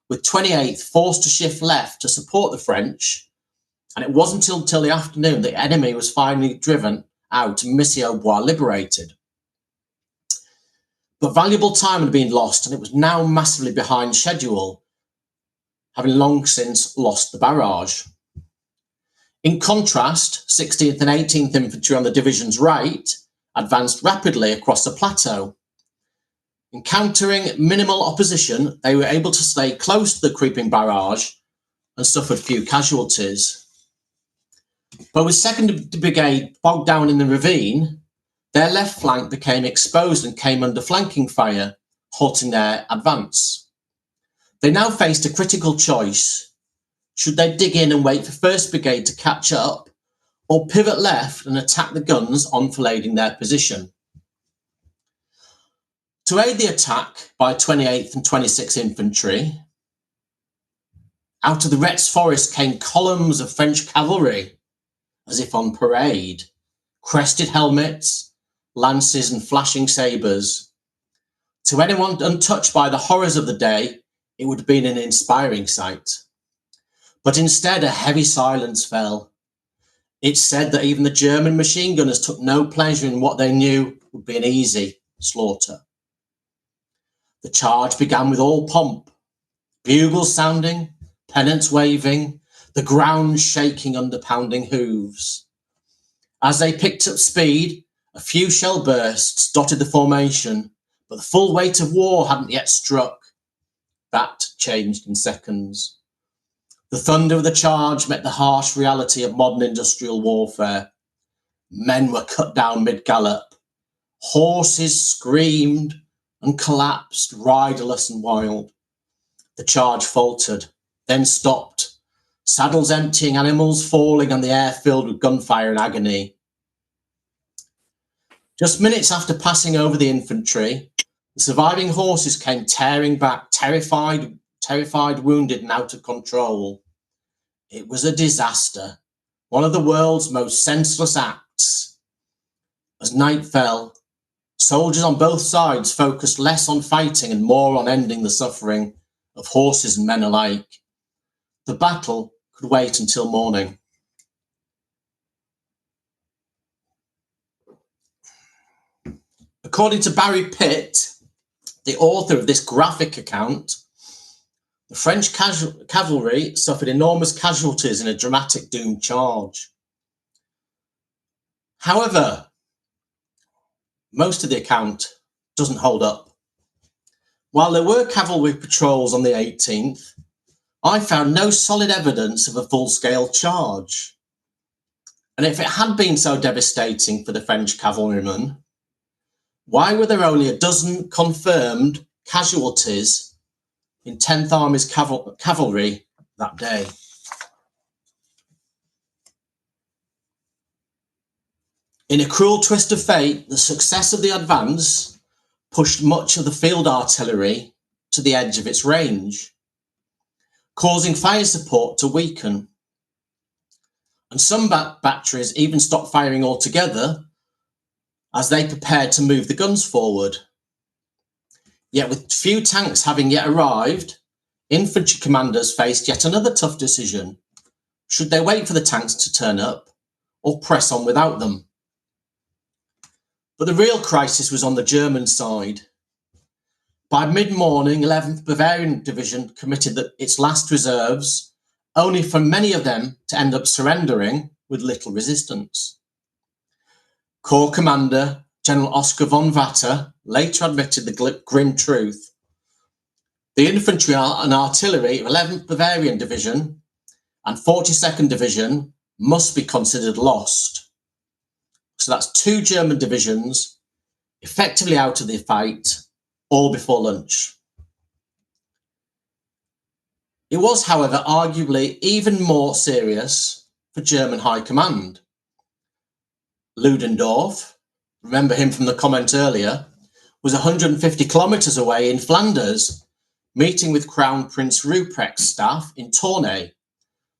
with 28th forced to shift left to support the French, and it wasn't until the afternoon the enemy was finally driven out and Missy-au-Bois liberated. But valuable time had been lost, and it was now massively behind schedule, having long since lost the barrage. In contrast, 16th and 18th Infantry on the division's right advanced rapidly across the plateau. Encountering minimal opposition, they were able to stay close to the creeping barrage and suffered few casualties. But with 2nd Brigade bogged down in the ravine, their left flank became exposed and came under flanking fire, halting their advance. They now faced a critical choice. Should they dig in and wait for 1st Brigade to catch up, or pivot left and attack the guns enfilading their position? To aid the attack by 28th and 26th Infantry, out of the Retz forest came columns of French cavalry, as if on parade, crested helmets, lances and flashing sabres. To anyone untouched by the horrors of the day, it would have been an inspiring sight. But instead, a heavy silence fell. It said that even the German machine gunners took no pleasure in what they knew would be an easy slaughter. The charge began with all pomp, bugles sounding, pennants waving, the ground shaking under pounding hooves. As they picked up speed, a few shell bursts dotted the formation, but the full weight of war hadn't yet struck. That changed in seconds. The thunder of the charge met the harsh reality of modern industrial warfare. Men were cut down mid-gallop. Horses screamed and collapsed, riderless and wild. The charge faltered, then stopped, saddles emptying, animals falling, and the air filled with gunfire and agony. Just minutes after passing over the infantry, the surviving horses came tearing back, terrified, wounded, and out of control. It was a disaster, one of the world's most senseless acts. As night fell, soldiers on both sides focused less on fighting and more on ending the suffering of horses and men alike. The battle could wait until morning. According to Barry Pitt, the author of this graphic account, the French cavalry suffered enormous casualties in a dramatic doomed charge. However, most of the account doesn't hold up. While there were cavalry patrols on the 18th, I found no solid evidence of a full-scale charge. And if it had been so devastating for the French cavalrymen, why were there only a dozen confirmed casualties in 10th Army's cavalry that day? In a cruel twist of fate, the success of the advance pushed much of the field artillery to the edge of its range, causing fire support to weaken. And some batteries even stopped firing altogether as they prepared to move the guns forward. Yet with few tanks having yet arrived, infantry commanders faced yet another tough decision. Should they wait for the tanks to turn up or press on without them? But the real crisis was on the German side. By mid-morning, 11th Bavarian Division committed its last reserves, only for many of them to end up surrendering with little resistance. Corps Commander General Oskar von Vatter later admitted the grim truth. The infantry and artillery of 11th Bavarian Division and 42nd Division must be considered lost. So that's 2 German divisions effectively out of the fight, all before lunch. It was, however, arguably even more serious for German High Command. Ludendorff, remember him from the comment earlier, was 150 kilometres away in Flanders, meeting with Crown Prince Ruprecht's staff in Tournai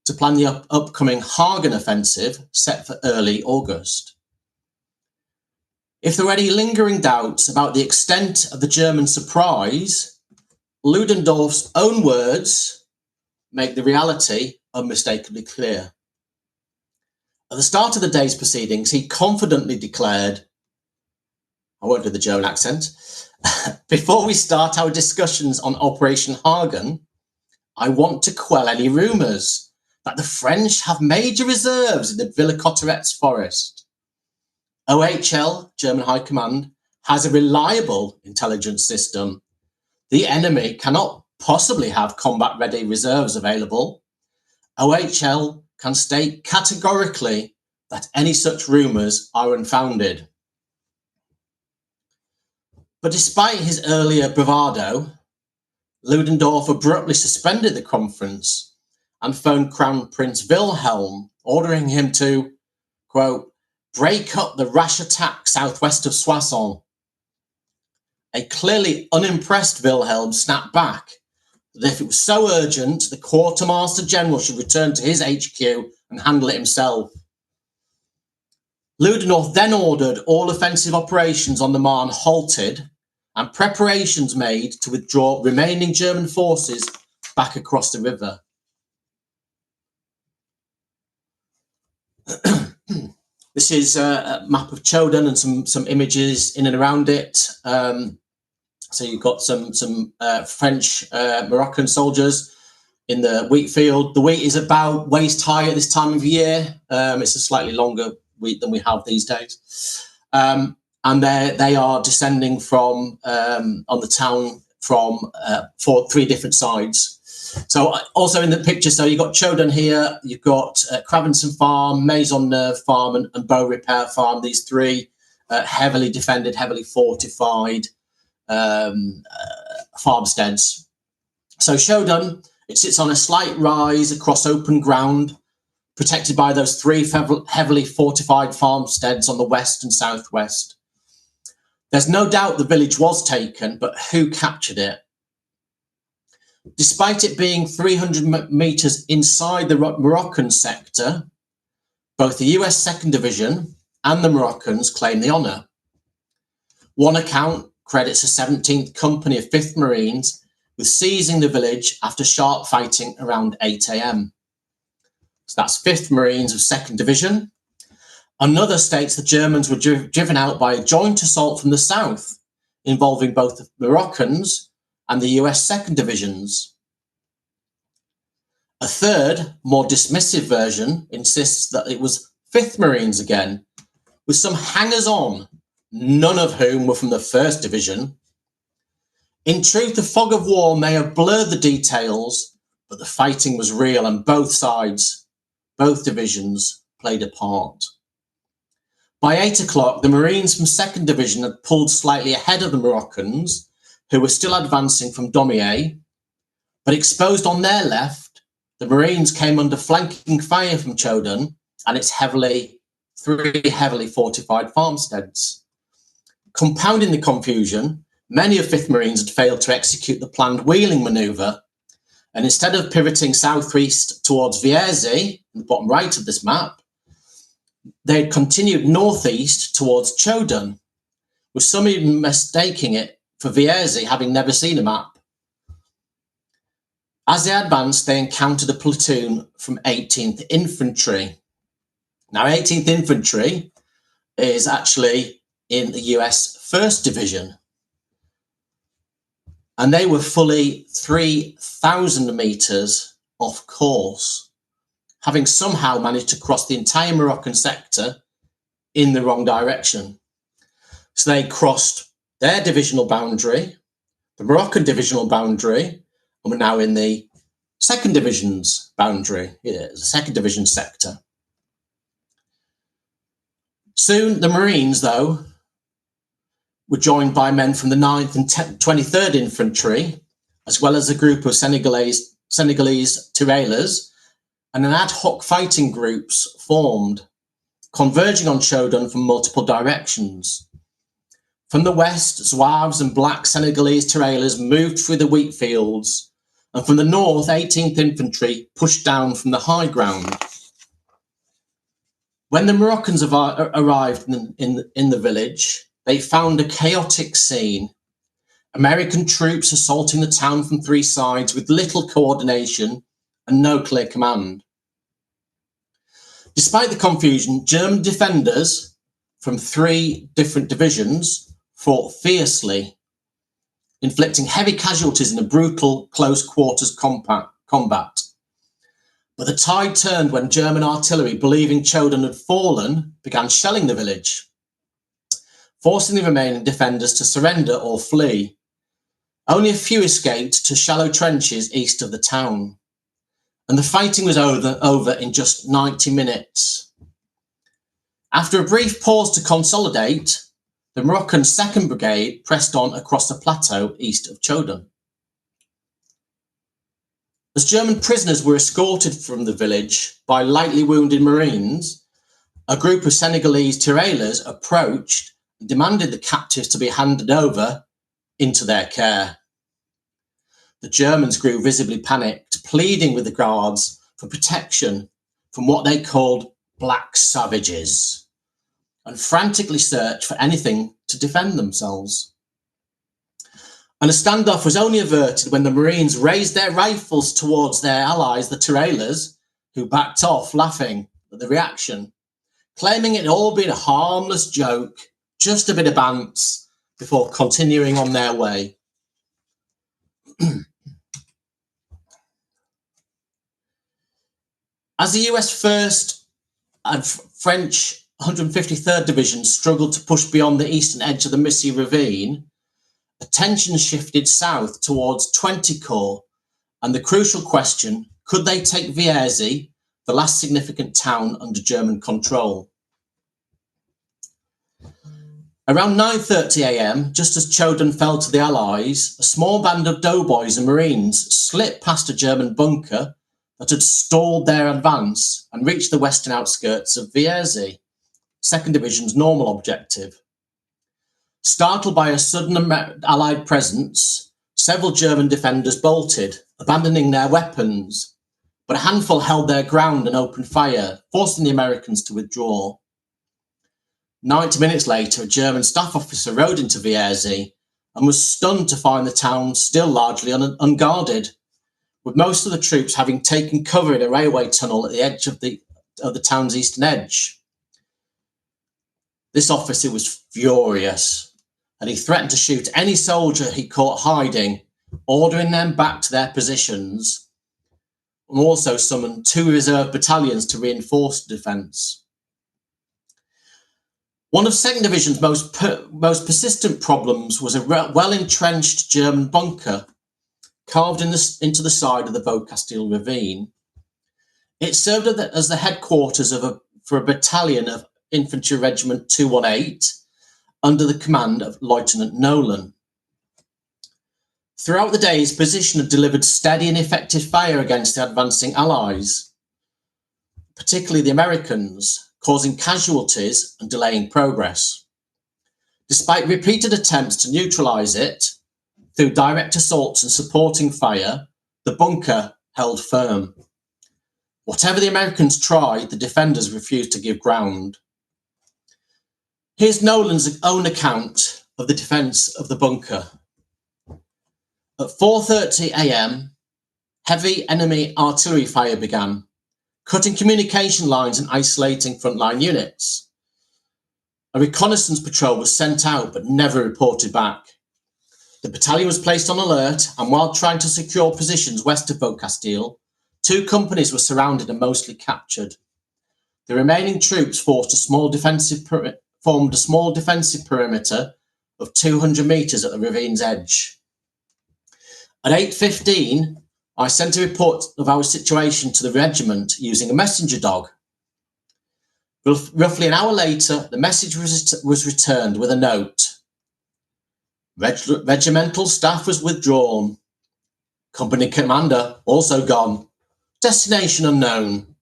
to plan the upcoming Hagen offensive set for early August. If there were any lingering doubts about the extent of the German surprise, Ludendorff's own words make the reality unmistakably clear. At the start of the day's proceedings, he confidently declared, I won't do the German accent, before we start our discussions on Operation Hagen, I want to quell any rumours that the French have major reserves in the Villers-Cotteret's forest. OHL, German High Command, has a reliable intelligence system. The enemy cannot possibly have combat-ready reserves available. OHL can state categorically that any such rumours are unfounded. But despite his earlier bravado, Ludendorff abruptly suspended the conference and phoned Crown Prince Wilhelm, ordering him to, quote, break up the rash attack southwest of Soissons. A clearly unimpressed Wilhelm snapped back that if it was so urgent, the Quartermaster General should return to his HQ and handle it himself. Ludendorff then ordered all offensive operations on the Marne halted and preparations made to withdraw remaining German forces back across the river. This is a map of Choden and some images in and around it. So you've got some French Moroccan soldiers in the wheat field. The wheat is about waist high at this time of year. It's a slightly longer wheat than we have these days. And they are descending from on the town from 3 different sides. So also in the picture, so you've got Choden here, you've got Cravenson Farm, Maisonneuve Farm and Beau Repair Farm, these 3 heavily defended, heavily fortified farmsteads. So Choden, it sits on a slight rise across open ground, protected by those 3 heavily fortified farmsteads on the west and southwest. There's no doubt the village was taken, but who captured it? Despite it being 300 metres inside the Moroccan sector, both the US 2nd Division and the Moroccans claim the honour. One account credits the 17th Company of 5th Marines with seizing the village after sharp fighting around 8 a.m. So that's 5th Marines of 2nd Division. Another states the Germans were driven out by a joint assault from the south, involving both the Moroccans and the US 2nd Divisions. A third, more dismissive version insists that it was 5th Marines again, with some hangers-on, none of whom were from the 1st Division. In truth, the fog of war may have blurred the details, but the fighting was real and both sides, both divisions, played a part. By 8 o'clock, the Marines from 2nd Division had pulled slightly ahead of the Moroccans, who were still advancing from Domier, but exposed on their left, the Marines came under flanking fire from Choden and its 3 heavily fortified farmsteads. Compounding the confusion, many of 5th Marines had failed to execute the planned wheeling manoeuvre, and instead of pivoting southeast towards Vierzy, in the bottom right of this map, they had continued northeast towards Choden, with some even mistaking it for Vierzy, having never seen a map. As they advanced, they encountered a platoon from 18th Infantry. Now, 18th Infantry is actually in the US 1st Division, and they were fully 3,000 meters off course, having somehow managed to cross the entire Moroccan sector in the wrong direction. So they crossed their divisional boundary, the Moroccan divisional boundary, and we're now in the 2nd Division's boundary, the 2nd Division sector. Soon the Marines, though, were joined by men from the 9th and 23rd Infantry, as well as a group of Senegalese tirailleurs, and an ad hoc fighting groups formed, converging on Choudun from multiple directions. From the west, Zouaves and black Senegalese tirailleurs moved through the wheat fields, and from the north, 18th Infantry pushed down from the high ground. When the Moroccans arrived in the village, they found a chaotic scene. American troops assaulting the town from 3 sides with little coordination and no clear command. Despite the confusion, German defenders from 3 different divisions fought fiercely, inflicting heavy casualties in a brutal close quarters combat. But the tide turned when German artillery, believing Choudun had fallen, began shelling the village, forcing the remaining defenders to surrender or flee. Only a few escaped to shallow trenches east of the town, and the fighting was over in just 90 minutes. After a brief pause to consolidate, the Moroccan 2nd Brigade pressed on across the plateau east of Choudun. As German prisoners were escorted from the village by lightly wounded Marines, a group of Senegalese tirailleurs approached and demanded the captives to be handed over into their care. The Germans grew visibly panicked, pleading with the guards for protection from what they called black savages, and frantically searched for anything to defend themselves. And a standoff was only averted when the Marines raised their rifles towards their allies, the tirailleurs, who backed off, laughing at the reaction, claiming it had all been a harmless joke, just a bit of bants, before continuing on their way. As the US 1st and French 153rd Division struggled to push beyond the eastern edge of the Missy Ravine, attention shifted south towards 20 Corps, and the crucial question, could they take Vierzy, the last significant town under German control? Around 9:30 a.m., just as Choudun fell to the Allies, a small band of doughboys and Marines slipped past a German bunker that had stalled their advance and reached the western outskirts of Vierzy, 2nd Division's normal objective. Startled by a sudden Allied presence, several German defenders bolted, abandoning their weapons, but a handful held their ground and opened fire, forcing the Americans to withdraw. 90 minutes later, a German staff officer rode into Vierzy and was stunned to find the town still largely unguarded, with most of the troops having taken cover in a railway tunnel at the edge of the town's eastern edge. This officer was furious, and he threatened to shoot any soldier he caught hiding, ordering them back to their positions, and also summoned 2 reserve battalions to reinforce the defence. One of 2nd Division's most persistent problems was a well-entrenched German bunker carved into the side of the Beaucastel ravine. It served as the headquarters for a battalion of Infantry Regiment 218 under the command of Lieutenant Nolan. Throughout the day, his position had delivered steady and effective fire against the advancing Allies, particularly the Americans, causing casualties and delaying progress. Despite repeated attempts to neutralise it through direct assaults and supporting fire, the bunker held firm. Whatever the Americans tried, the defenders refused to give ground. Here's Nolan's own account of the defence of the bunker. At 4:30 a.m., heavy enemy artillery fire began, cutting communication lines and isolating frontline units. A reconnaissance patrol was sent out but never reported back. The battalion was placed on alert, and while trying to secure positions west of Beaucastile, 2 companies were surrounded and mostly captured. The remaining troops formed a small defensive perimeter of 200 metres at the ravine's edge. At 8:15, I sent a report of our situation to the regiment using a messenger dog. Roughly an hour later, the message was returned with a note. Regimental staff was withdrawn. Company commander also gone. Destination unknown.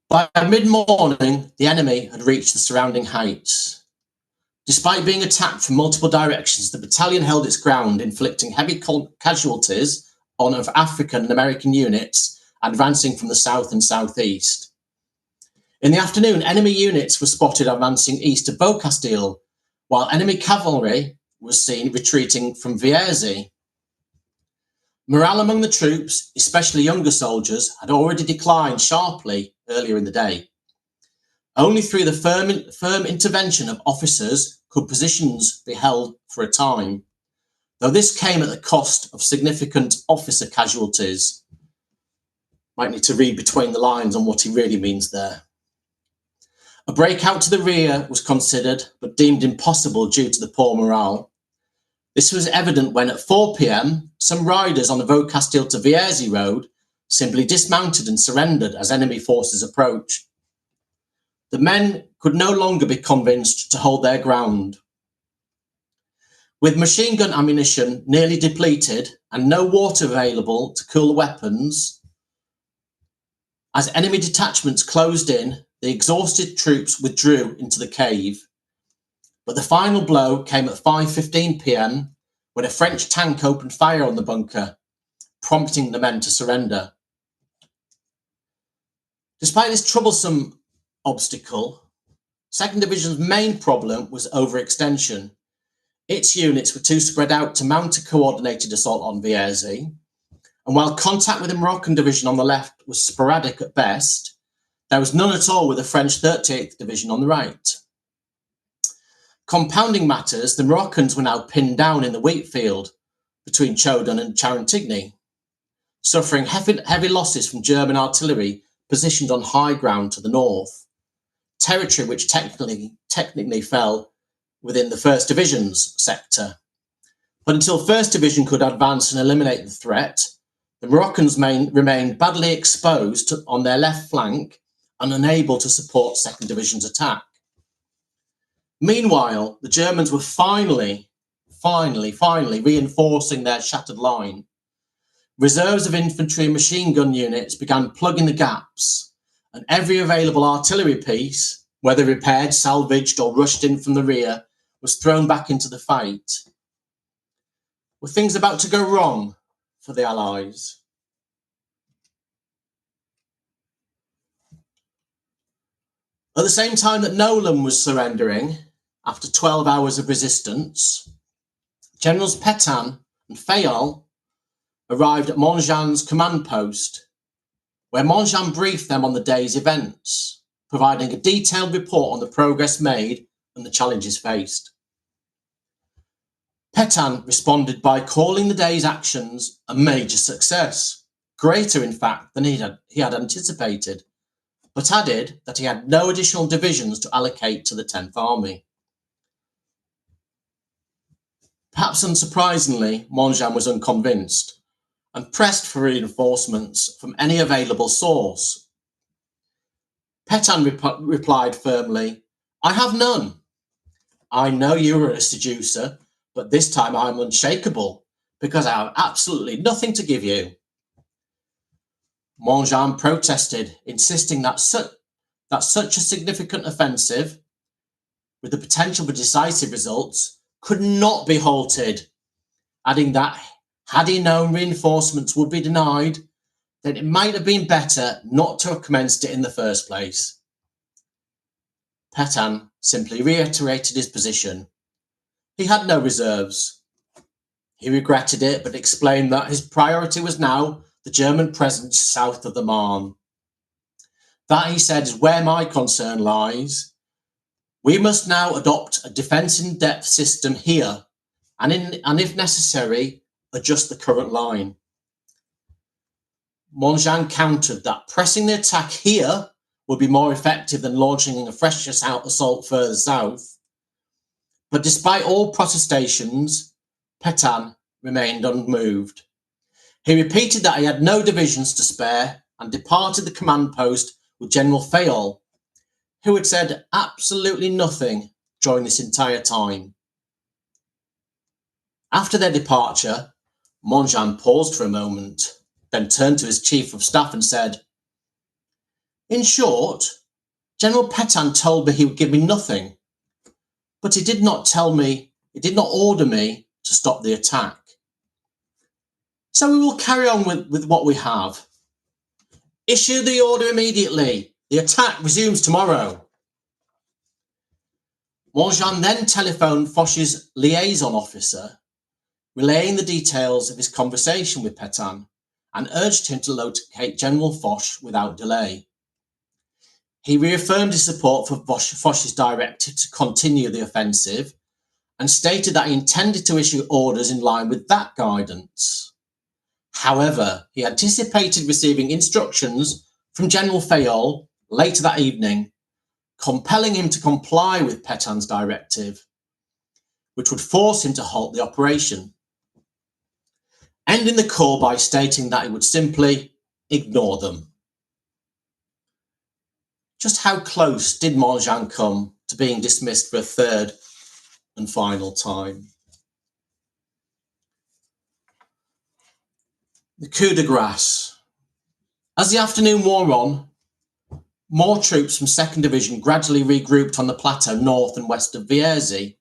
By mid-morning, the enemy had reached the surrounding heights. Despite being attacked from multiple directions, the battalion held its ground, inflicting heavy casualties on African and American units advancing from the south and southeast. In the afternoon, enemy units were spotted advancing east of Beaucastile, while enemy cavalry was seen retreating from Vierzy. Morale among the troops, especially younger soldiers, had already declined sharply earlier in the day. Only through the firm intervention of officers could positions be held for a time, though this came at the cost of significant officer casualties. Might need to read between the lines on what he really means there. A breakout to the rear was considered, but deemed impossible due to the poor morale. This was evident when at 4 p.m, some riders on the Beaucastile to Vierzy road simply dismounted and surrendered as enemy forces approached. The men could no longer be convinced to hold their ground. With machine gun ammunition nearly depleted and no water available to cool the weapons, as enemy detachments closed in, the exhausted troops withdrew into the cave. But the final blow came at 5:15 p.m. when a French tank opened fire on the bunker, prompting the men to surrender. Despite this troublesome obstacle, 2nd Division's main problem was overextension. Its units were too spread out to mount a coordinated assault on Vierzy, and while contact with the Moroccan Division on the left was sporadic at best, there was none at all with the French 38th Division on the right. Compounding matters, the Moroccans were now pinned down in the wheat field between Chaudon and Charentigny, suffering heavy losses from German artillery positioned on high ground to the north, territory which technically fell within the 1st Division's sector. But until 1st Division could advance and eliminate the threat, the Moroccans remained badly exposed on their left flank and unable to support 2nd Division's attack. Meanwhile, the Germans were finally reinforcing their shattered line. Reserves of infantry and machine gun units began plugging the gaps, and every available artillery piece, whether repaired, salvaged, or rushed in from the rear, was thrown back into the fight. Were things about to go wrong for the Allies? At the same time that Nolan was surrendering, after 12 hours of resistance, Generals Pétain and Fayolle arrived at Montjean's command post, where Montjean briefed them on the day's events, providing a detailed report on the progress made and the challenges faced. Pétain responded by calling the day's actions a major success, greater in fact than he had anticipated, but added that he had no additional divisions to allocate to the 10th Army. Perhaps unsurprisingly, Montjean was unconvinced and pressed for reinforcements from any available source. Pétain replied firmly, "I have none. I know you are a seducer, but this time I am unshakable because I have absolutely nothing to give you." Montjean protested, insisting that such a significant offensive, with the potential for decisive results, could not be halted, adding that had he known reinforcements would be denied, then it might have been better not to have commenced it in the first place. Pétain simply reiterated his position. He had no reserves. He regretted it, but explained that his priority was now the German presence south of the Marne. That, he said, is where my concern lies. We must now adopt a defence-in-depth system here, and if necessary, adjust the current line. Monjan countered that pressing the attack here would be more effective than launching a fresh assault further south. But despite all protestations, Pétain remained unmoved. He repeated that he had no divisions to spare and departed the command post with General Fayolle, who had said absolutely nothing during this entire time. After their departure, Monjan paused for a moment, then turned to his chief of staff and said, "In short, General Pétain told me he would give me nothing, but he did not order me to stop the attack. So we will carry on with what we have. Issue the order immediately. The attack resumes tomorrow." Monjan then telephoned Foch's liaison officer, relaying the details of his conversation with Pétain, and urged him to locate General Foch without delay. He reaffirmed his support for Foch's directive to continue the offensive and stated that he intended to issue orders in line with that guidance. However, he anticipated receiving instructions from General Fayolle later that evening, compelling him to comply with Pétain's directive, which would force him to halt the operation, ending the call by stating that he would simply ignore them. Just how close did Monjan come to being dismissed for a third and final time? The coup de grace. As the afternoon wore on, more troops from 2nd Division gradually regrouped on the plateau north and west of Vierzy,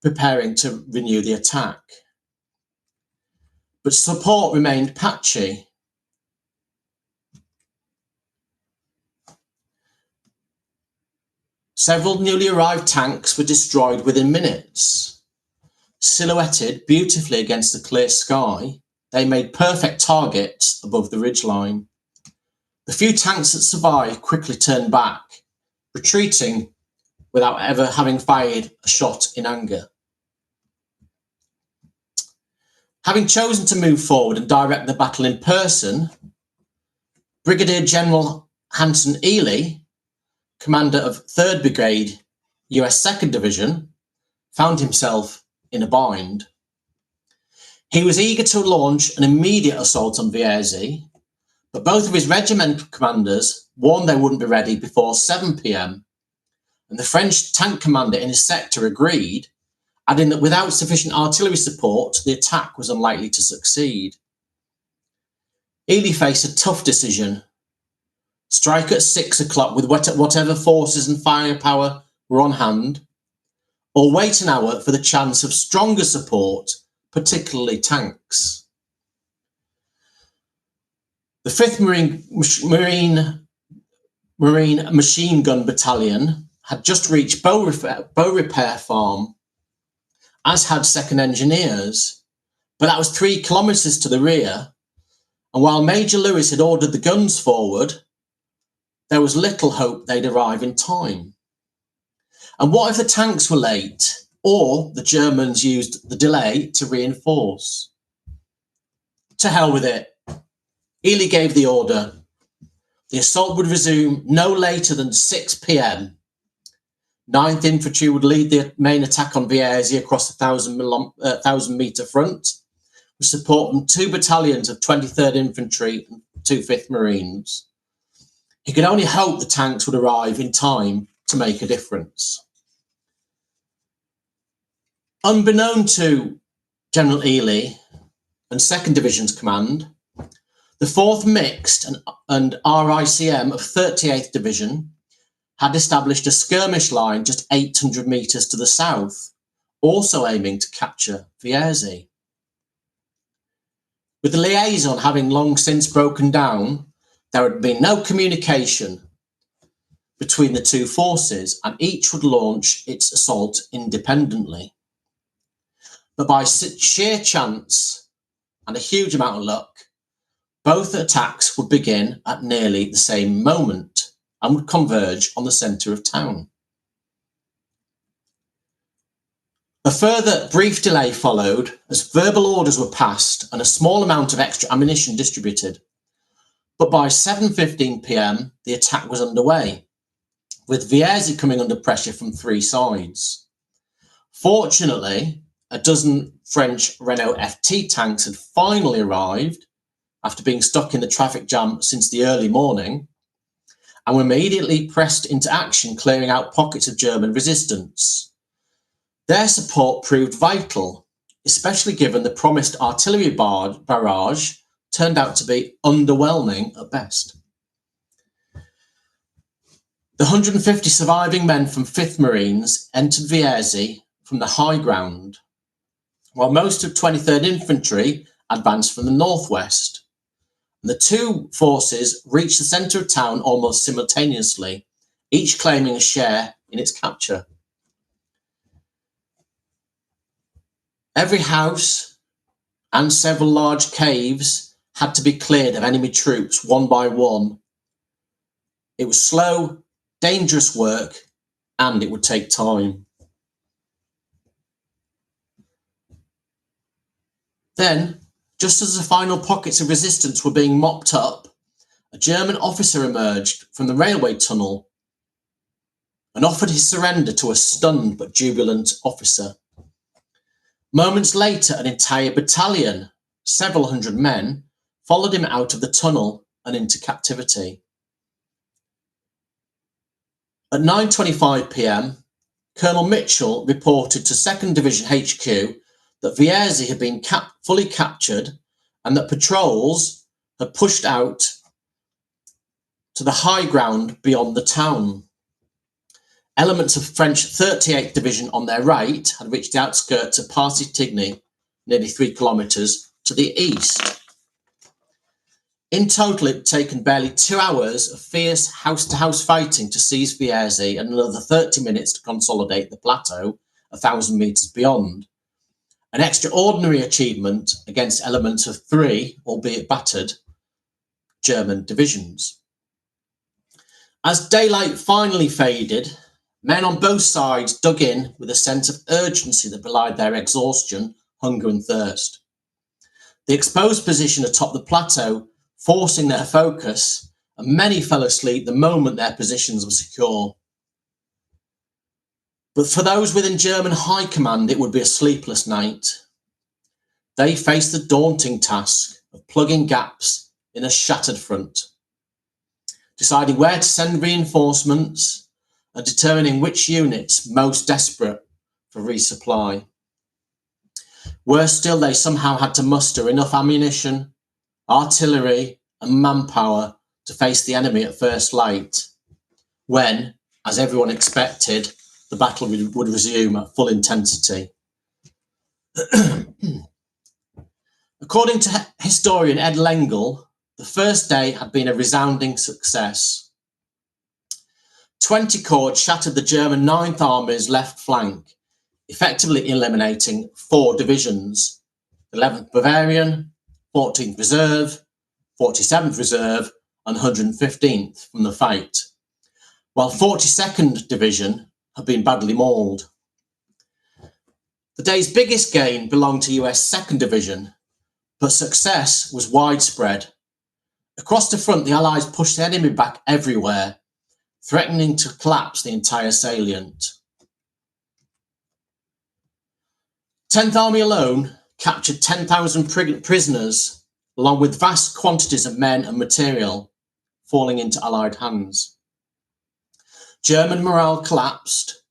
preparing to renew the attack. But support remained patchy. Several newly arrived tanks were destroyed within minutes. Silhouetted beautifully against the clear sky, they made perfect targets above the ridgeline. The few tanks that survived quickly turned back, retreating without ever having fired a shot in anger. Having chosen to move forward and direct the battle in person, Brigadier General Hanson Ely, commander of 3rd Brigade, US 2nd Division, found himself in a bind. He was eager to launch an immediate assault on Vierzy, but both of his regimental commanders warned they wouldn't be ready before 7 p.m, and the French tank commander in his sector agreed, adding that without sufficient artillery support, the attack was unlikely to succeed. Ely faced a tough decision: strike at 6 o'clock with whatever forces and firepower were on hand, or wait an hour for the chance of stronger support, particularly tanks. The 5th Marine Machine Gun Battalion had just reached Bow Repair Farm, as had 2nd Engineers, but that was 3 kilometres to the rear, and while Major Lewis had ordered the guns forward, there was little hope they'd arrive in time. And what if the tanks were late, or the Germans used the delay to reinforce? To hell with it. Ely gave the order. The assault would resume no later than 6 p.m. 9th Infantry would lead the main attack on Vierzy across the 1,000-metre front, with support from 2 battalions of 23rd Infantry and 2 5th Marines. He could only hope the tanks would arrive in time to make a difference. Unbeknown to General Ely and 2nd Division's command, the 4th Mixed and RICM of 38th Division had established a skirmish line just 800 metres to the south, also aiming to capture Vierzy. With the liaison having long since broken down, there had been no communication between the two forces, and each would launch its assault independently. but by sheer chance and a huge amount of luck, both attacks would begin at nearly the same moment and would converge on the centre of town. A further brief delay followed as verbal orders were passed and a small amount of extra ammunition distributed. But by 7:15 p.m, the attack was underway, with Vierzy coming under pressure from three sides. Fortunately, a dozen French Renault FT tanks had finally arrived after being stuck in the traffic jam since the early morning, and were immediately pressed into action, clearing out pockets of German resistance. Their support proved vital, especially given the promised artillery barrage turned out to be underwhelming at best. The 150 surviving men from 5th Marines entered Vierzy from the high ground, while most of 23rd Infantry advanced from the northwest. And the two forces reached the centre of town almost simultaneously, each claiming a share in its capture. Every house and several large caves had to be cleared of enemy troops one by one. It was slow, dangerous work, and it would take time. Then, just as the final pockets of resistance were being mopped up, a German officer emerged from the railway tunnel and offered his surrender to a stunned but jubilant officer. Moments later, an entire battalion, several hundred men, followed him out of the tunnel and into captivity. At 9:25 p.m, Colonel Mitchell reported to 2nd Division HQ that Vierzy had been fully captured and that patrols had pushed out to the high ground beyond the town. Elements of French 38th Division on their right had reached the outskirts of Passy-Tigny, nearly 3 kilometres to the east. In total, it had taken barely 2 hours of fierce house-to-house fighting to seize Vierzy and another 30 minutes to consolidate the plateau 1,000 metres beyond. An extraordinary achievement against elements of 3, albeit battered, German divisions. As daylight finally faded, men on both sides dug in with a sense of urgency that belied their exhaustion, hunger and thirst. The exposed position atop the plateau forcing their focus, and many fell asleep the moment their positions were secure. But for those within German high command, it would be a sleepless night. They faced the daunting task of plugging gaps in a shattered front, deciding where to send reinforcements, and determining which units most desperate for resupply. Worse still, they somehow had to muster enough ammunition, artillery and manpower to face the enemy at first light, when, as everyone expected, the battle would resume at full intensity. According to historian Ed Lengel, the first day had been a resounding success. 20 cords shattered the German 9th Army's left flank, effectively eliminating 4 divisions, 11th Bavarian, 14th Reserve, 47th Reserve and 115th from the fight, while 42nd Division had been badly mauled. The day's biggest gain belonged to US 2nd Division, but success was widespread. Across the front, the Allies pushed the enemy back everywhere, threatening to collapse the entire salient. 10th Army alone captured 10,000 prisoners, along with vast quantities of men and material falling into Allied hands. German morale collapsed,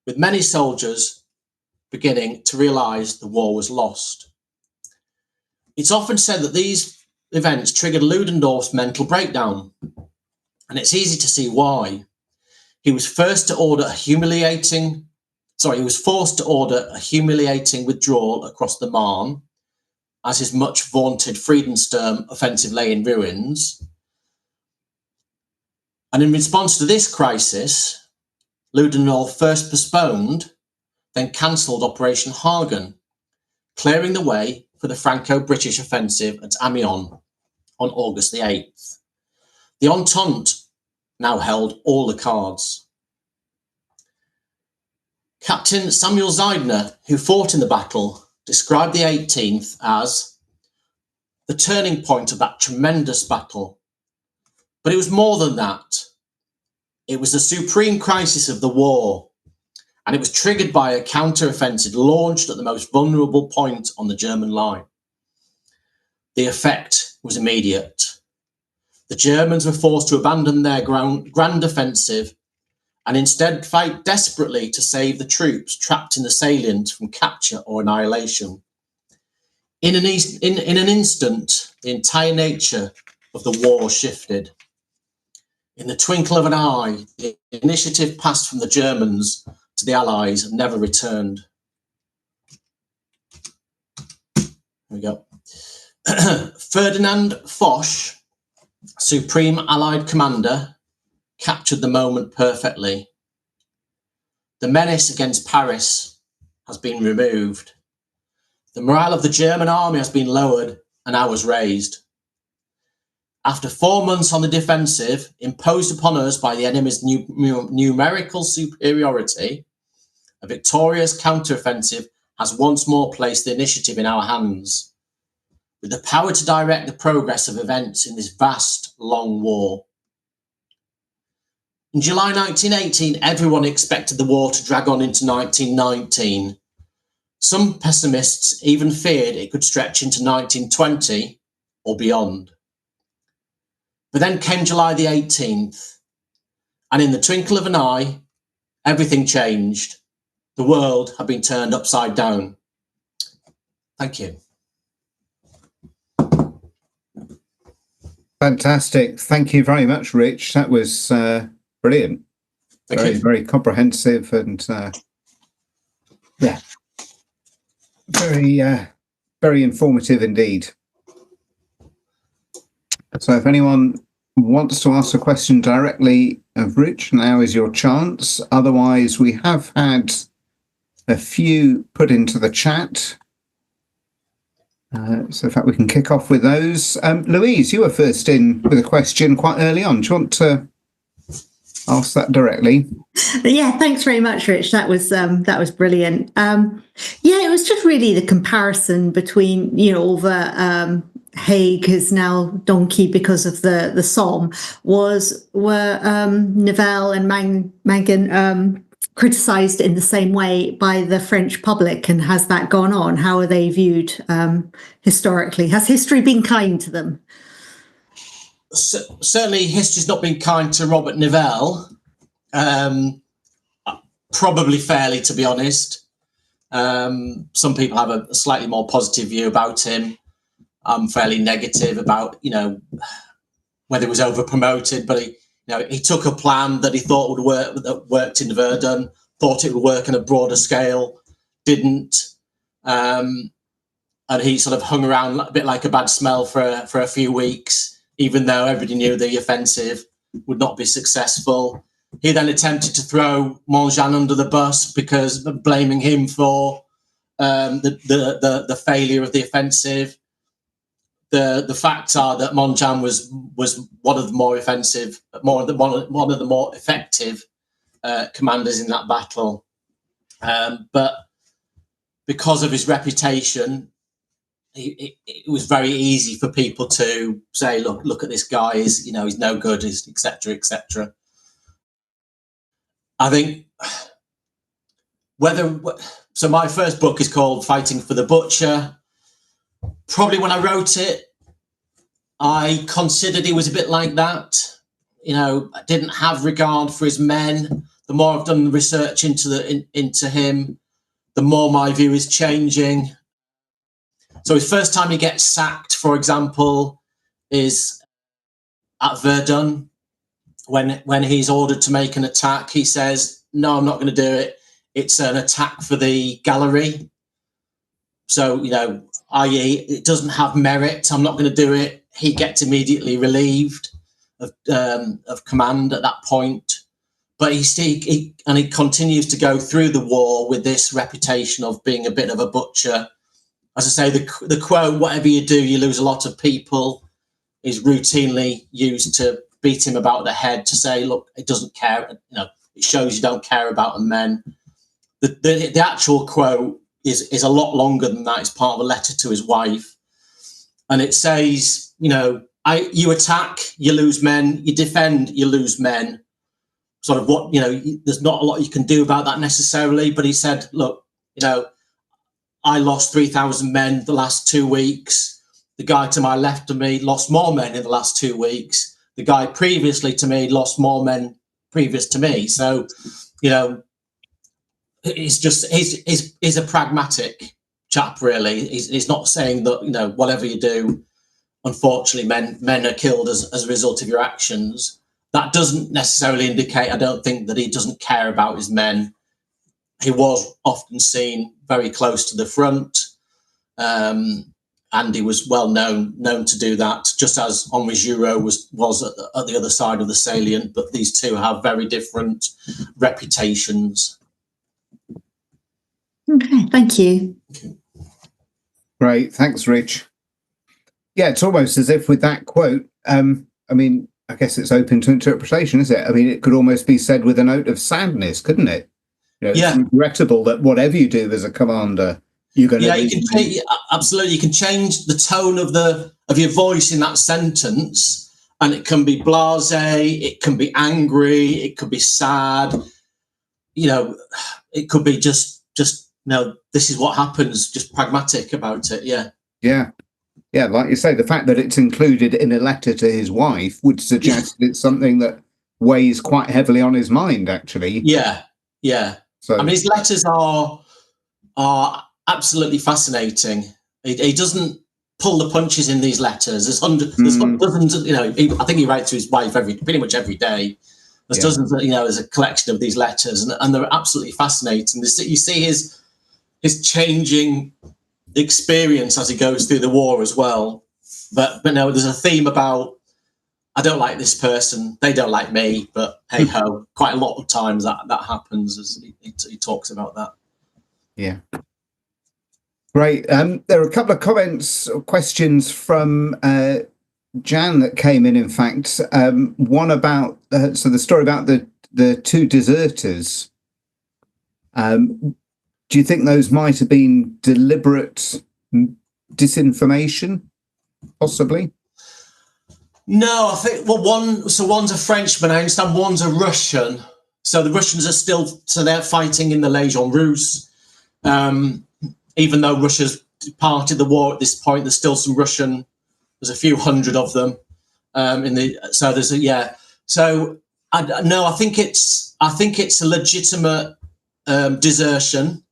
with many soldiers beginning to realise the war was lost. It's often said that these events triggered Ludendorff's mental breakdown, and it's easy to see why. He was forced to order a humiliating withdrawal across the Marne, as his much vaunted Friedensturm offensive lay in ruins. And in response to this crisis, Ludendorff first postponed, then cancelled Operation Hagen, clearing the way for the Franco-British offensive at Amiens on August the 8th. The Entente now held all the cards. Captain Samuel Zeidner, who fought in the battle, described the 18th as the turning point of that tremendous battle. But it was more than that. It was the supreme crisis of the war, and it was triggered by a counter-offensive launched at the most vulnerable point on the German line. The effect was immediate. The Germans were forced to abandon their grand offensive and instead fight desperately to save the troops trapped in the salient from capture or annihilation. In an instant, the entire nature of the war shifted. In the twinkle of an eye, the initiative passed from the Germans to the Allies and never returned. Here we go. Ferdinand Foch, Supreme Allied Commander, captured the moment perfectly. The menace against Paris has been removed. The morale of the German army has been lowered and ours raised. After 4 months on the defensive, imposed upon us by the enemy's numerical superiority, a victorious counteroffensive has once more placed the initiative in our hands, with the power to direct the progress of events in this vast, long war. In July 1918, everyone expected the war to drag on into 1919. Some pessimists even feared it could stretch into 1920 or beyond. But then came July the 18th, and in the twinkle of an eye, everything changed. The world had been turned upside down. Thank you. Fantastic. Thank you very much, Rich. That was brilliant. Very comprehensive and very informative indeed. So if anyone wants to ask a question directly of Rich, now is your chance. Otherwise, we have had a few put into the chat. So in fact, we can kick off with those. Louise, you were first in with a question quite early on. Do you want to ask that directly? Yeah, thanks very much, Rich. That was brilliant. It was just really the comparison between, all the Hague is now donkey because of the Somme were Nivelle and Mangan criticised in the same way by the French public, and has that gone on? How are they viewed historically? Has history been kind to them? Certainly history's not been kind to Robert Nivelle, probably fairly, to be honest. Some people have a slightly more positive view about him. I'm fairly negative about, whether he was over promoted, but he took a plan that he thought would work, that worked in Verdun, thought it would work on a broader scale, didn't. And he sort of hung around a bit like a bad smell for a few weeks, even though everybody knew the offensive would not be successful. He then attempted to throw Montjean under the bus, because blaming him for the failure of the offensive. The facts are that Montjean was one of the more offensive, one of the more effective commanders in that battle. But because of his reputation, it was very easy for people to say, look at this guy, he's no good, etc., etc. I think so my first book is called Fighting for the Butcher. Probably when I wrote it, I considered he was a bit like that. I didn't have regard for his men. The more I've done the research into him, the more my view is changing. So his first time he gets sacked, for example, is at Verdun. When he's ordered to make an attack, he says, "No, I'm not going to do it. It's an attack for the gallery. So, i.e., it doesn't have merit. I'm not going to do it." He gets immediately relieved of command at that point. But he continues to go through the war with this reputation of being a bit of a butcher, as I say, the quote, "Whatever you do, you lose a lot of people," is routinely used to beat him about the head, to say, look, it doesn't care. It shows you don't care about the men. The actual quote is a lot longer than that. It's part of a letter to his wife. And it says, you attack, you lose men. You defend, you lose men. Sort of what, there's not a lot you can do about that necessarily. But he said, look, I lost 3,000 men the last 2 weeks. The guy to my left of me lost more men in the last 2 weeks. The guy previously to me lost more men previous to me. So, he's a pragmatic chap, really. He's not saying that, whatever you do, unfortunately, men are killed as a result of your actions. That doesn't necessarily indicate, I don't think, that he doesn't care about his men. He was often seen very close to the front. And he was well known to do that, just as Henri Giraud was at the other side of the salient. But these two have very different reputations. Okay, thank you. Great, thanks, Rich. Yeah, it's almost as if with that quote, I guess it's open to interpretation, is it? It could almost be said with a note of sadness, couldn't it? It's regrettable that whatever you do as a commander, you're going to absolutely. You can change the tone of your voice in that sentence, and it can be blasé, it can be angry, it could be sad. It could be just this is what happens. Just pragmatic about it. Yeah. Like you say, the fact that it's included in a letter to his wife would suggest it's something that weighs quite heavily on his mind. Actually. Yeah. So his letters are absolutely fascinating. He doesn't pull the punches in these letters. There's dozens of, I think he writes to his wife pretty much every day. There's dozens, there's a collection of these letters, and they're absolutely fascinating. You see his changing experience as he goes through the war as well. But no, there's a theme about, I don't like this person, they don't like me, but hey ho, quite a lot of times that happens, as he talks about that. Yeah. Great. There are a couple of comments or questions from Jan that came in fact. One about, the story about the two deserters. Do you think those might have been deliberate disinformation, possibly? No, I think, one's a Frenchman, I understand, one's a Russian. So the Russians are they're fighting in the Légion Russe. Even though Russia's departed the war at this point, there's still some Russian, there's a few hundred of them So I think it's a legitimate desertion.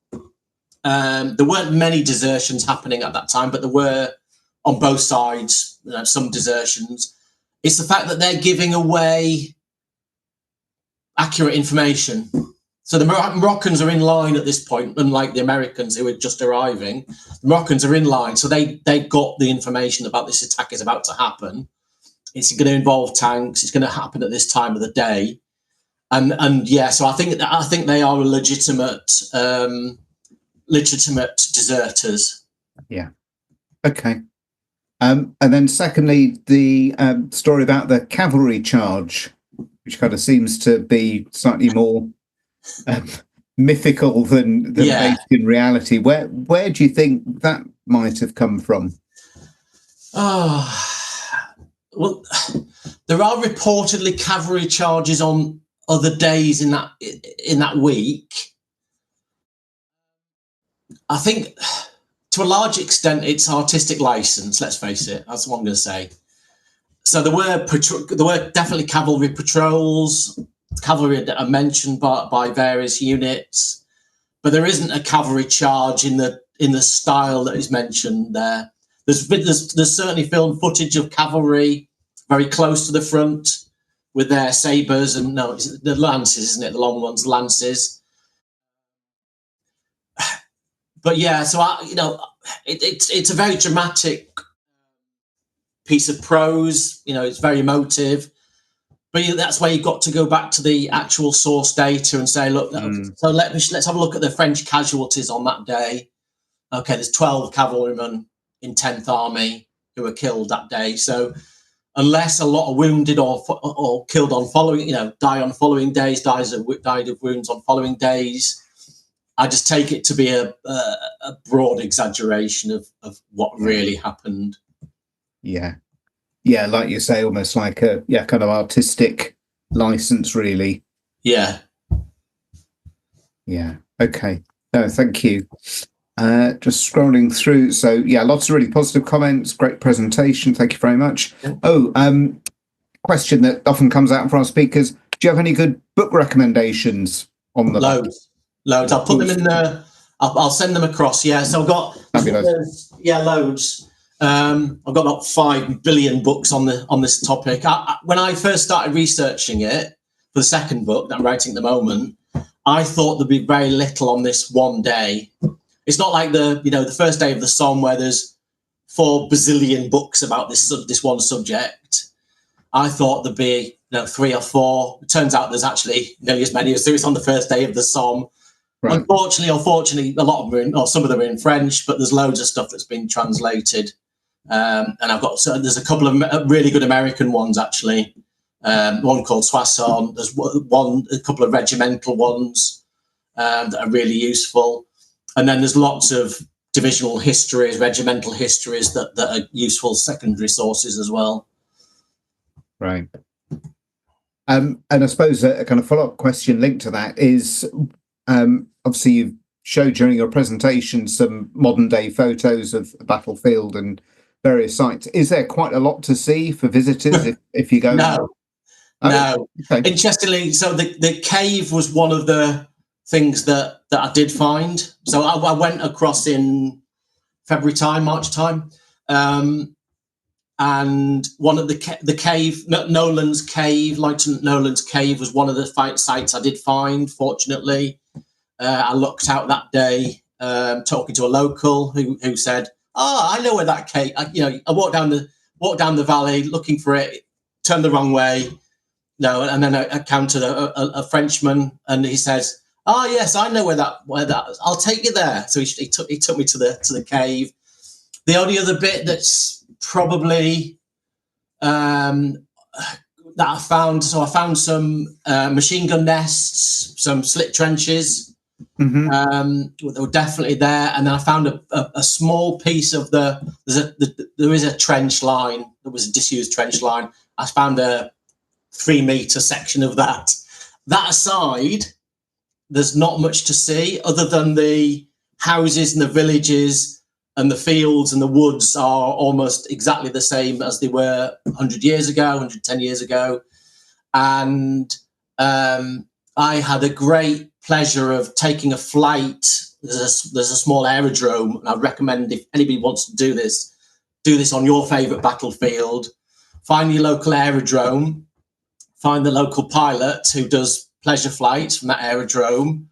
There weren't many desertions happening at that time, but there were on both sides, some desertions. It's the fact that they're giving away accurate information. So the Moroccans are in line at this point, unlike the Americans who are just arriving. The Moroccans are in line, so they've got the information about this attack is about to happen. It's going to involve tanks. It's going to happen at this time of the day, so I think they are a legitimate deserters. Yeah. Okay. And then secondly, the story about the cavalry charge, which kind of seems to be slightly more mythical than based in reality. Where do you think that might have come from? Well, there are reportedly cavalry charges on other days in that week. I think to a large extent it's artistic license. Let's face it. That's what I'm going to say. So there were definitely cavalry patrols. Cavalry are mentioned by various units, but there isn't a cavalry charge in the style that is mentioned there. There's certainly film footage of cavalry very close to the front with their sabres and it's the lances, isn't it? The long ones, lances. But yeah, so it's a very dramatic piece of prose. It's very emotive. But that's where you've got to go back to the actual source data and say, look, so let's have a look at the French casualties on that day. okay, there's 12 cavalrymen in 10th Army who were killed that day. So unless a lot of wounded or killed on following, die on following days, died of wounds on following days, I just take it to be a broad exaggeration of what really happened. Yeah. Yeah, like you say, almost like a kind of artistic license, really. Yeah. Yeah. Okay. No, thank you. Just scrolling through. So yeah, lots of really positive comments. Great presentation. Thank you very much. Yeah. Oh, question that often comes out from our speakers. Do you have any good book recommendations on the Loads. I'll put them in the. I'll send them across. Yeah. So I've got loads. I've got about 5 billion books on this topic. When I first started researching it for the second book that I'm writing at the moment, I thought there'd be very little on this one day. It's not like the first day of the Somme where there's 4 bazillion books about this one subject. I thought there'd be 3 or 4. It turns out there's actually nearly as many as there is on the first day of the Somme. Right. Unfortunately, or fortunately, a lot of them some of them are in French, but there's loads of stuff that's been translated. And there's a couple of really good American ones actually. One called Soissons. There's a couple of regimental ones that are really useful, and then there's lots of divisional histories, regimental histories that are useful secondary sources as well. Right. And I suppose a kind of follow-up question linked to that is, obviously you've showed during your presentation some modern day photos of the battlefield and various sites. Is there quite a lot to see for visitors if you go? No. Okay. Interestingly, so the cave was one of the things that I did find. So I went across in March time, and one of the cave, Nolan's Cave, Lieutenant Nolan's Cave, was one of the sites I did find. Fortunately, I looked out that day, talking to a local who said, I know where that cave. I walked down the valley looking for it, turned the wrong way. And then I encountered a Frenchman, and he says, yes, I know where that is. I'll take you there. So he took me to the cave. The only other bit that's probably that I found, so I found some machine gun nests, some slit trenches. Mm-hmm. They were definitely there, and then I found a small piece of there is a trench line. There was a disused trench line. I found a 3-meter section of that. That aside, there's not much to see other than the houses and the villages and the fields and the woods are almost exactly the same as they were 100 years ago, 110 years ago. And I had a great pleasure of taking a flight. There's a small aerodrome, and I'd recommend if anybody wants to do this on your favourite battlefield. Find your local aerodrome, find the local pilot who does pleasure flights from that aerodrome,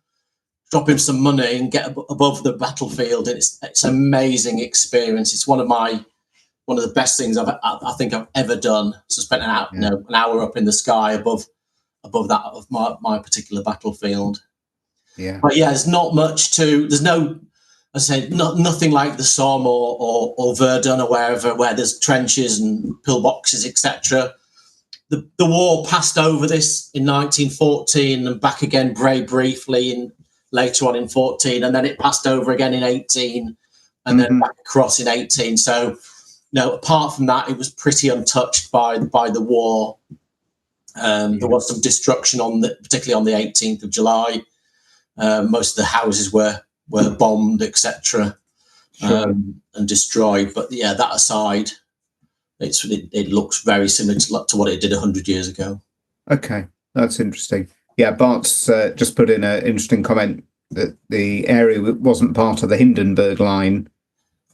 drop him some money and get above the battlefield. It's an amazing experience. It's one of the best things I think I've ever done. So I spent an hour up in the sky above that of my particular battlefield. Yeah. But yeah, there's not much there's no, as I say, nothing like the Somme or Verdun or wherever, where there's trenches and pillboxes, etc. The war passed over this in 1914 and back again very briefly later on in 14, and then it passed over again in 18 and then back across in 18. So, apart from that, it was pretty untouched by the war. There was some destruction particularly on the 18th of July. Most of the houses were bombed, etc., and destroyed. But yeah, that aside, it looks very similar to what it did 100 years ago. Okay, that's interesting. Yeah, Bart's just put in an interesting comment that the area wasn't part of the Hindenburg line.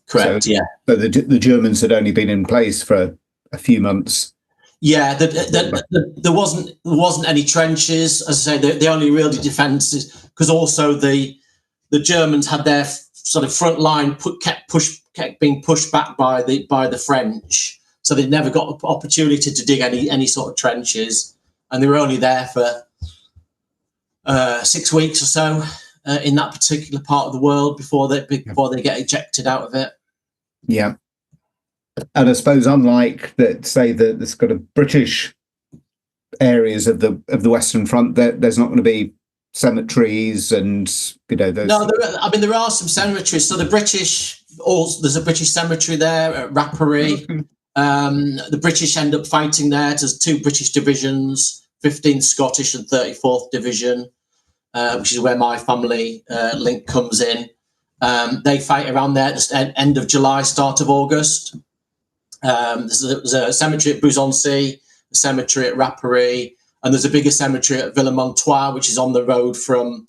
Correct. So the Germans had only been in place for a few months. Yeah, there wasn't any trenches. As I say, the only real defences, because also the Germans had their sort of front line kept being pushed back by the French, so they never got the opportunity to dig any sort of trenches, and they were only there for 6 weeks or so. in that particular part of the world before they get ejected out of it. Yeah. And I suppose, unlike that, say the kind of British areas of the Western Front, there's not going to be cemeteries and those. No, there are some cemeteries. So there's a British cemetery there at Rapparee. The British end up fighting there. There's 2 British divisions, 15th Scottish and 34th Division, which is where my family link comes in. They fight around there at the end of July, start of August. There's a cemetery at Buzancy, a cemetery at Rapparee, and there's a bigger cemetery at Villemontois, which is on the road from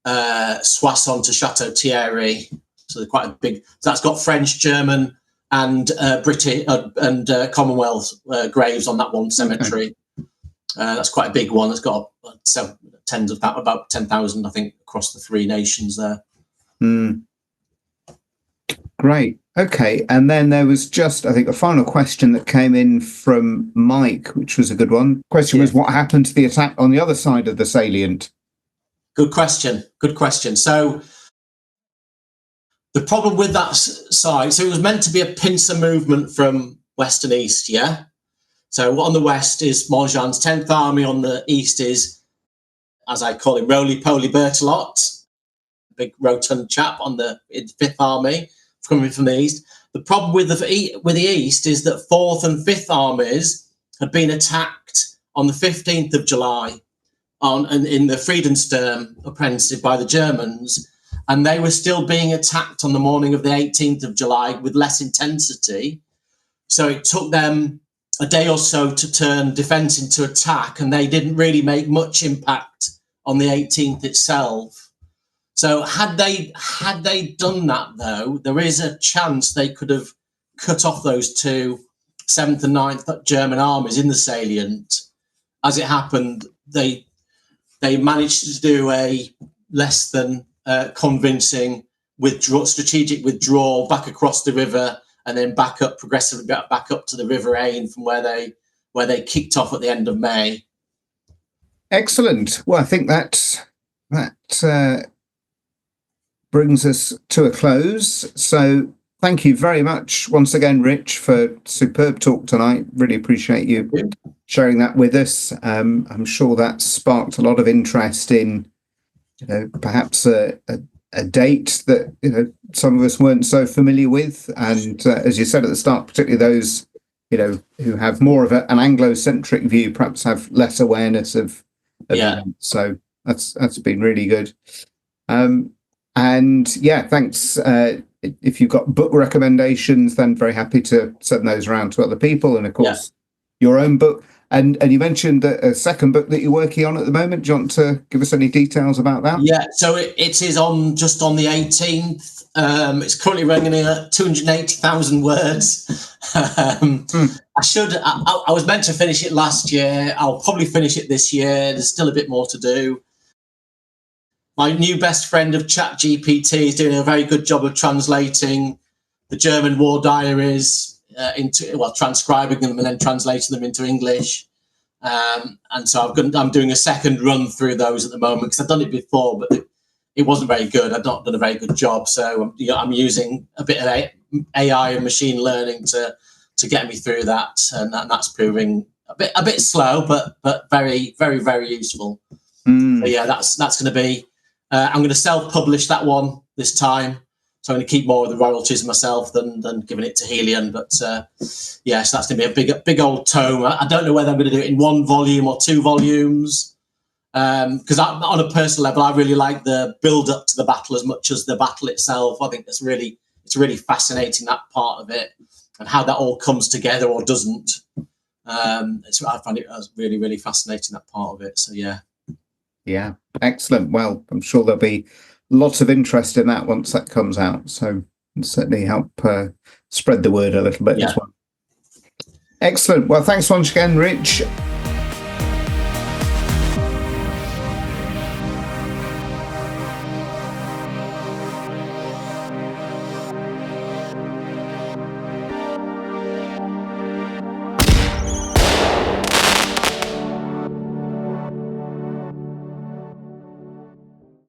Soissons to Chateau Thierry. So they're quite a big. So that's got French, German, and British and Commonwealth graves on that one cemetery. Okay. That's quite a big one. It's got tens of that, about 10,000, I think, across the 3 nations there. Great. Okay. And then there was just, I think, a final question that came in from Mike, which was a good one. Question was, what happened to the attack on the other side of the salient? Good question. So the problem with that side, so it was meant to be a pincer movement from west and east, yeah? So on the west is Montjean's 10th Army, on the east is, as I call him, Roly-Poly Berthelot, big rotund chap on the 5th Army, coming from the east. The problem with the east is that 4th and 5th Armies had been attacked on the 15th of July in the Friedensturm offensive by the Germans, and they were still being attacked on the morning of the 18th of July with less intensity. So it took them a day or so to turn defence into attack, and they didn't really make much impact on the 18th itself. So had they done that, though, there is a chance they could have cut off those 2 7th and 9th German armies in the salient. As it happened, they managed to do a less than convincing strategic withdrawal back across the river, and then progressively back up to the River Ain from where they kicked off at the end of May. Excellent. Well, I think that brings us to a close. So thank you very much once again, Rich, for superb talk tonight. Really appreciate you sharing that with us. I'm sure that sparked a lot of interest in, perhaps a date that, some of us weren't so familiar with. And as you said at the start, particularly those, who have more of an Anglo-centric view, perhaps have less awareness of events. So that's been really good. And yeah, thanks. If you've got book recommendations, then very happy to send those around to other people. And of course, your own book. And you mentioned a second book that you're working on at the moment. Do you want to give us any details about that? Yeah, so it is just on the 18th. It's currently running at 280,000 words. I was meant to finish it last year. I'll probably finish it this year. There's still a bit more to do. My new best friend of ChatGPT is doing a very good job of translating the German war diaries transcribing them and then translating them into English. And so I'm doing a second run through those at the moment, because I've done it before, but it wasn't very good. I've not done a very good job. So I'm using a bit of AI and machine learning to get me through that. And that's proving a bit slow, but very, very, very useful. So yeah, that's going to be, I'm going to self-publish that one this time. So I'm going to keep more of the royalties myself than giving it to Helion. But so that's going to be a big old tome. I don't know whether I'm going to do it in 1 volume or 2 volumes. Because on a personal level, I really like the build up to the battle as much as the battle itself. I think it's really fascinating, that part of it, and how that all comes together or doesn't. I find it really, really fascinating, that part of it. So yeah. Yeah, excellent. Well, I'm sure there'll be lots of interest in that once that comes out. So it'll certainly help spread the word a little bit as well. Excellent. Well, thanks once again, Rich.